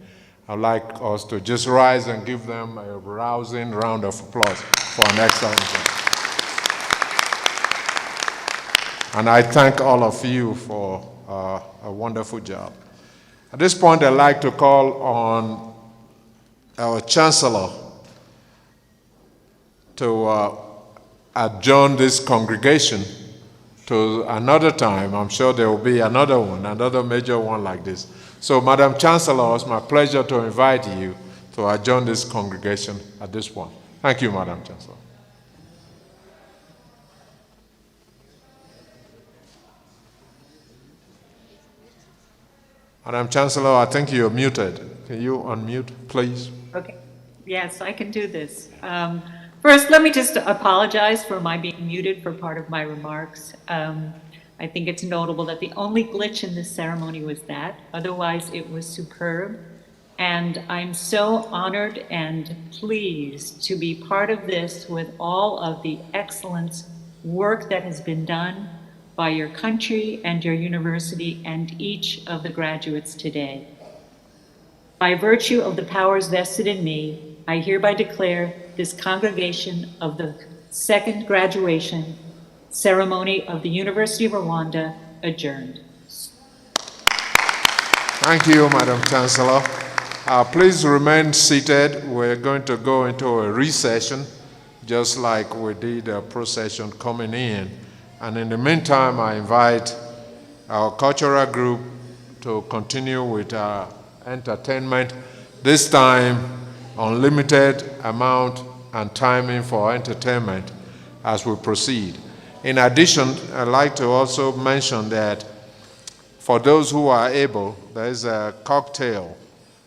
I'd like us to just rise and give them a rousing round of applause for an excellent job. And I thank all of you for a wonderful job. At this point, I'd like to call on our Chancellor to adjourn this congregation to another time. I'm sure there will be another one, another major one like this. So, Madam Chancellor, it's my pleasure to invite you to adjourn this congregation at this point. Thank you, Madam Chancellor. Madam Chancellor, I think you're muted. Can you unmute, please? Okay. Yes, I can do this. First, let me just apologize for my being muted for part of my remarks. I think it's notable that the only glitch in this ceremony was that. Otherwise, it was superb. And I'm so honored and pleased to be part of this with all of the excellent work that has been done by your country and your university and each of the graduates today. By virtue of the powers vested in me, I hereby declare this congregation of the second graduation ceremony of the University of Rwanda adjourned. Thank you, Madam Chancellor. Please remain seated. We're going to go into a recession, just like we did a procession coming in. And in the meantime, I invite our cultural group to continue with our entertainment. This time, unlimited amount and timing for entertainment as we proceed. In addition, I'd like to also mention that for those who are able, there is a cocktail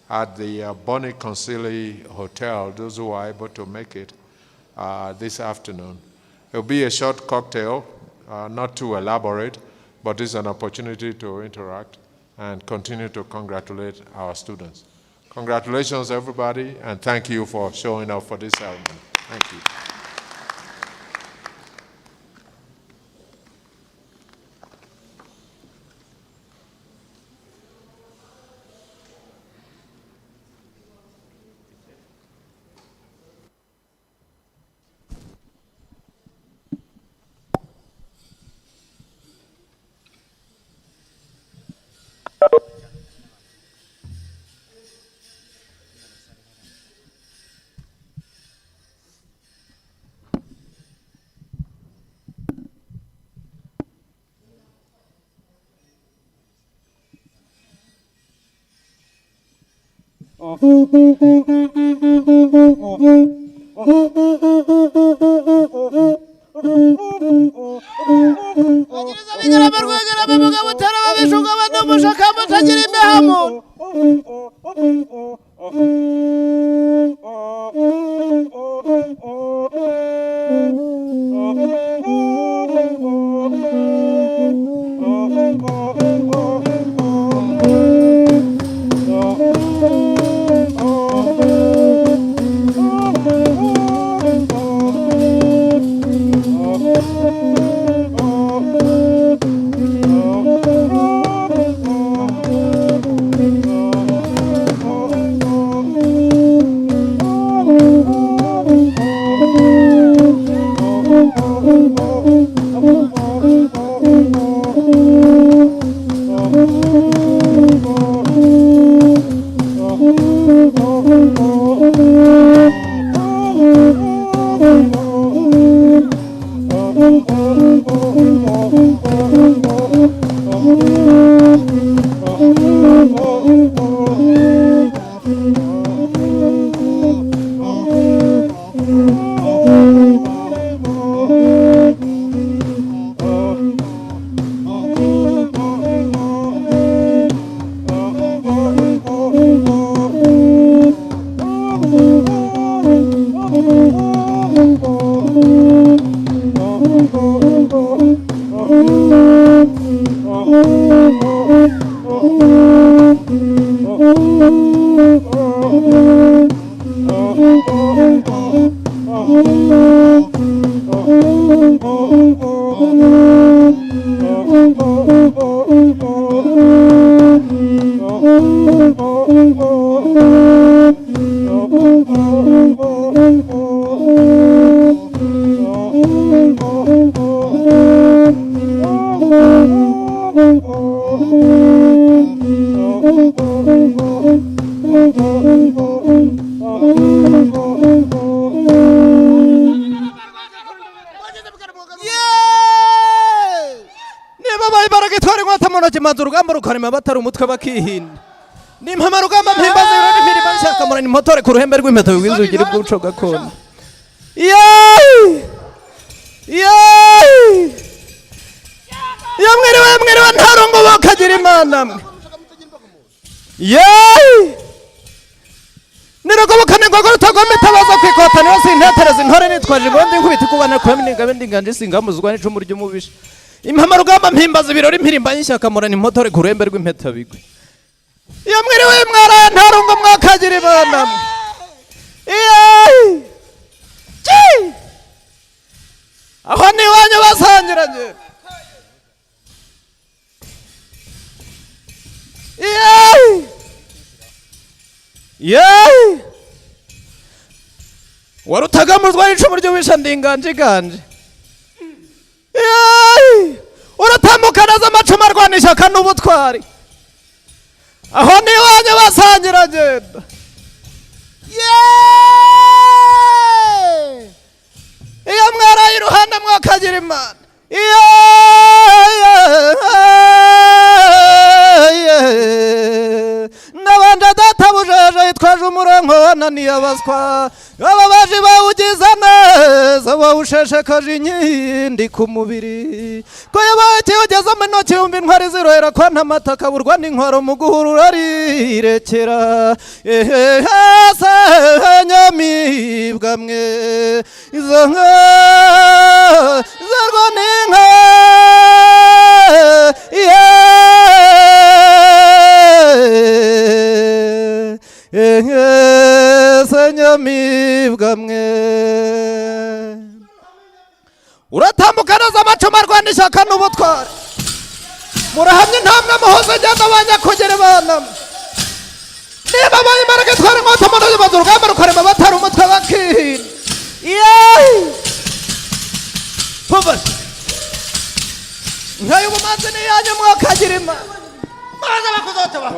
at the Bonnie Concili Hotel, those who are able to make it this afternoon. It'll be a short cocktail, not too elaborate, but it's an opportunity to interact and continue to congratulate our students. Congratulations, everybody, and thank you for showing up for this ceremony. Thank you. maze urugamba rukarema batari umutwe bakihinda nimpama rugamba mpimbaza ibirori mpirima nshakamurana impotore ku ruhembe rw'impeta bw'inzugiri bw'uco gakondo iyo mwiriwe ntarungu bakagira imana mwe niragobokane ngo rutagomba itabaza kwikota niyo sintetereza intore nitwaje ingondi nkubita ikubana kuba n'ingabe ndinganje singamuzwa n'icumu ry'umubisha impama rugamba mpimbaza ibirori mpirimba y'ishyakamurana impotore ku ruhembe rw'impeta bigwe iyo mwiriwe mwaraye ntarungu mwakagira imana mwe aho ni iwanyu basangiranye warutagamuzwa n'icumu ry'ubisha ndinganje uratambuka neza amacumu arwana ishyaka n'ubutwari aho ni iwanyu basangira agenda iyo mwaraye iruhande mwakagira imana n'abandi databujeje yitwaje umurongo wananiye abaswa ababaji bawugize neza bawusheshekaje inkindi ku mubiri ko yabaye ikiwugezemo intoki yumva intwari zirohera ko ntamata akaburwa n'inkwaro mu guhurura arirekera hese nyamibwa mwe izo nka zarwa n'inka nyamibwa mwe uratambuka neza amacumu arwana ishyaka n'ubutwari murahamya intambwe muhoze agenda abanyakugera bana niba abaye imbaraga itwara inkota mu ntoki maze urugamba rukarema batari umutwe bakihinda nkayo ubumanzi n'iyanyu mwakagira imana maze bakuzotaba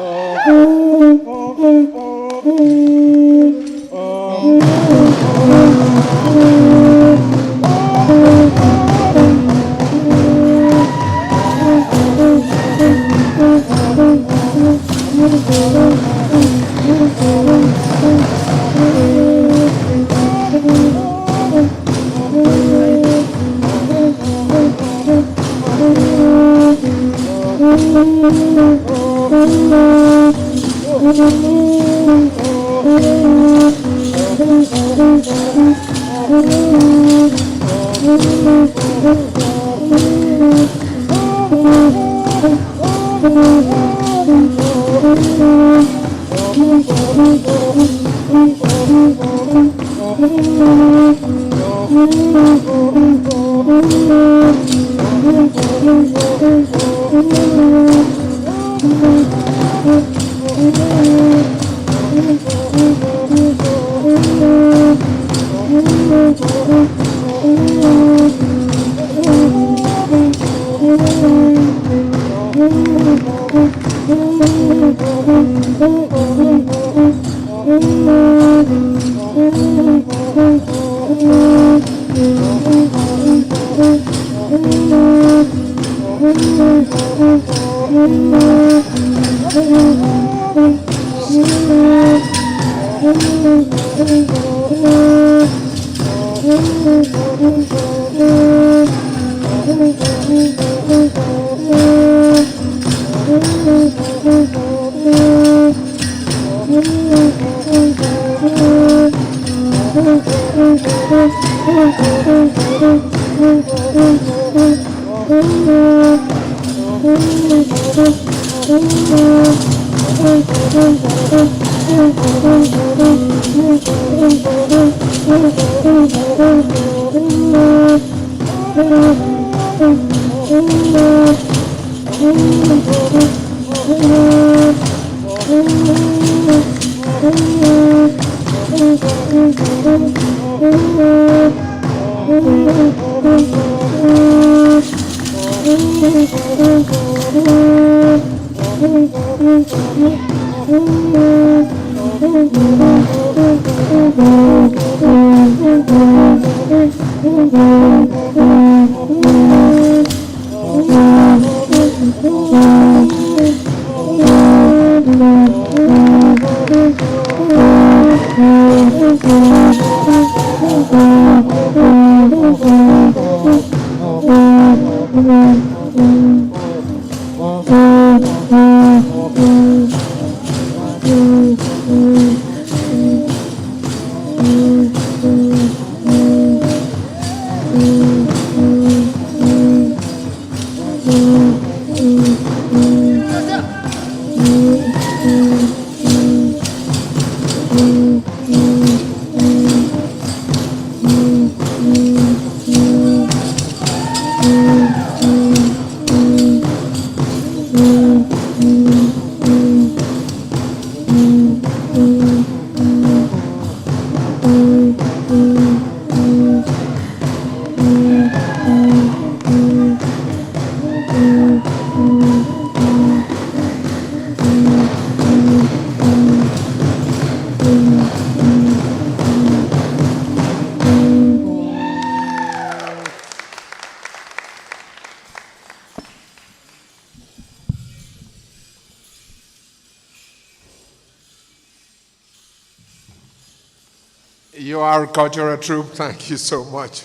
You are a cultural troupe. Thank you so much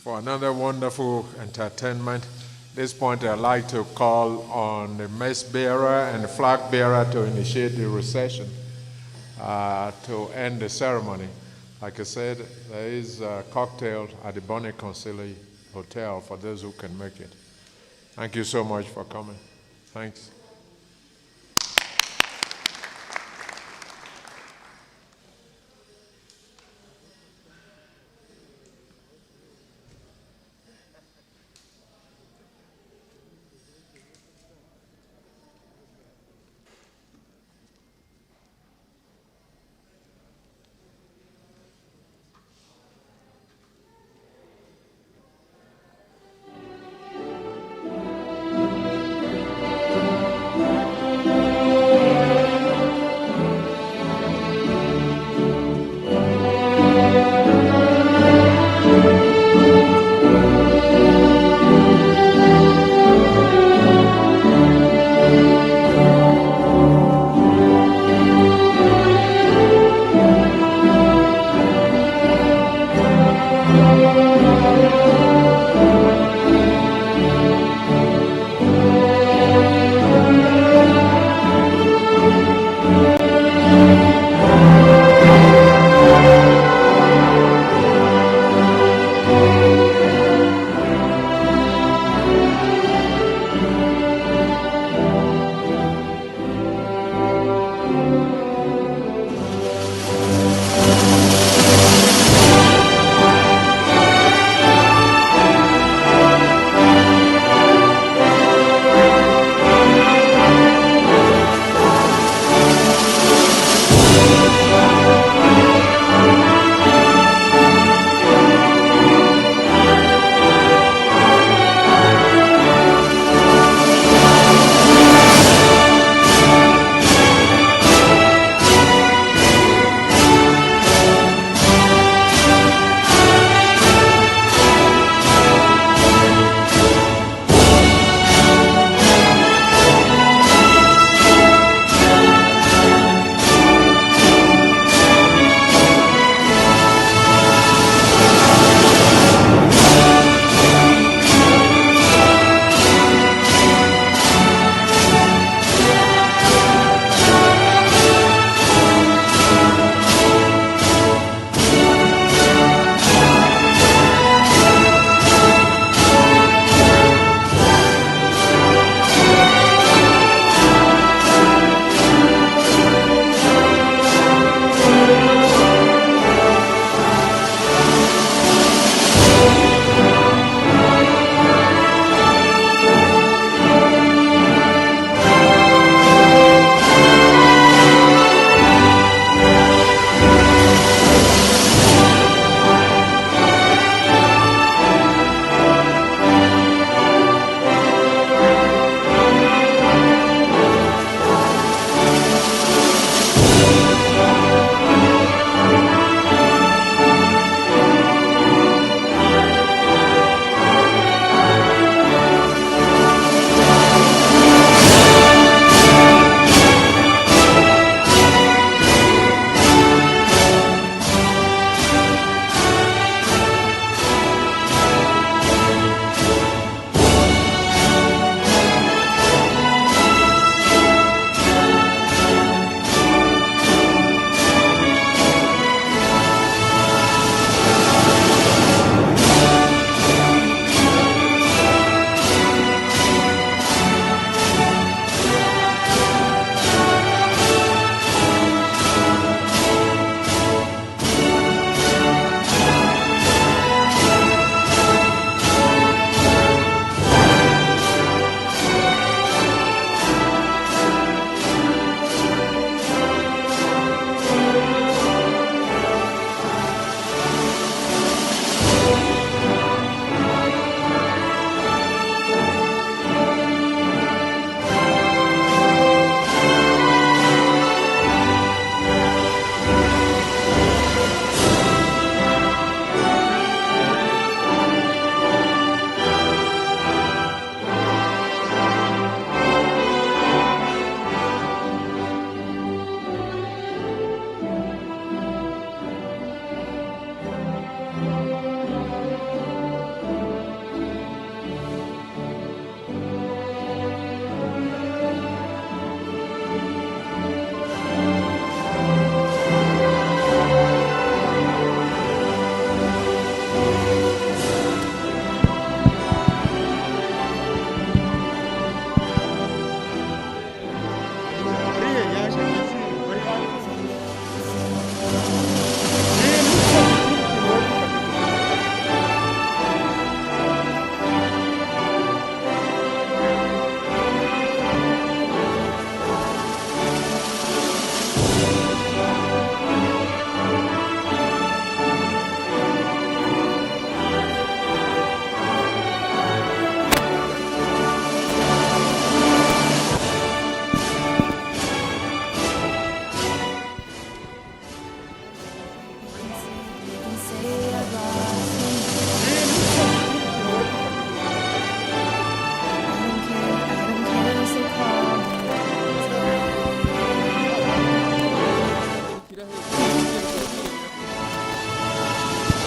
for another wonderful entertainment. At this point, I'd like to call on the mess bearer and the flag bearer to initiate the recession to end the ceremony. Like I said, there is a cocktail at the Bonnet Consilli Hotel for those who can make it. Thank you so much for coming. Thanks.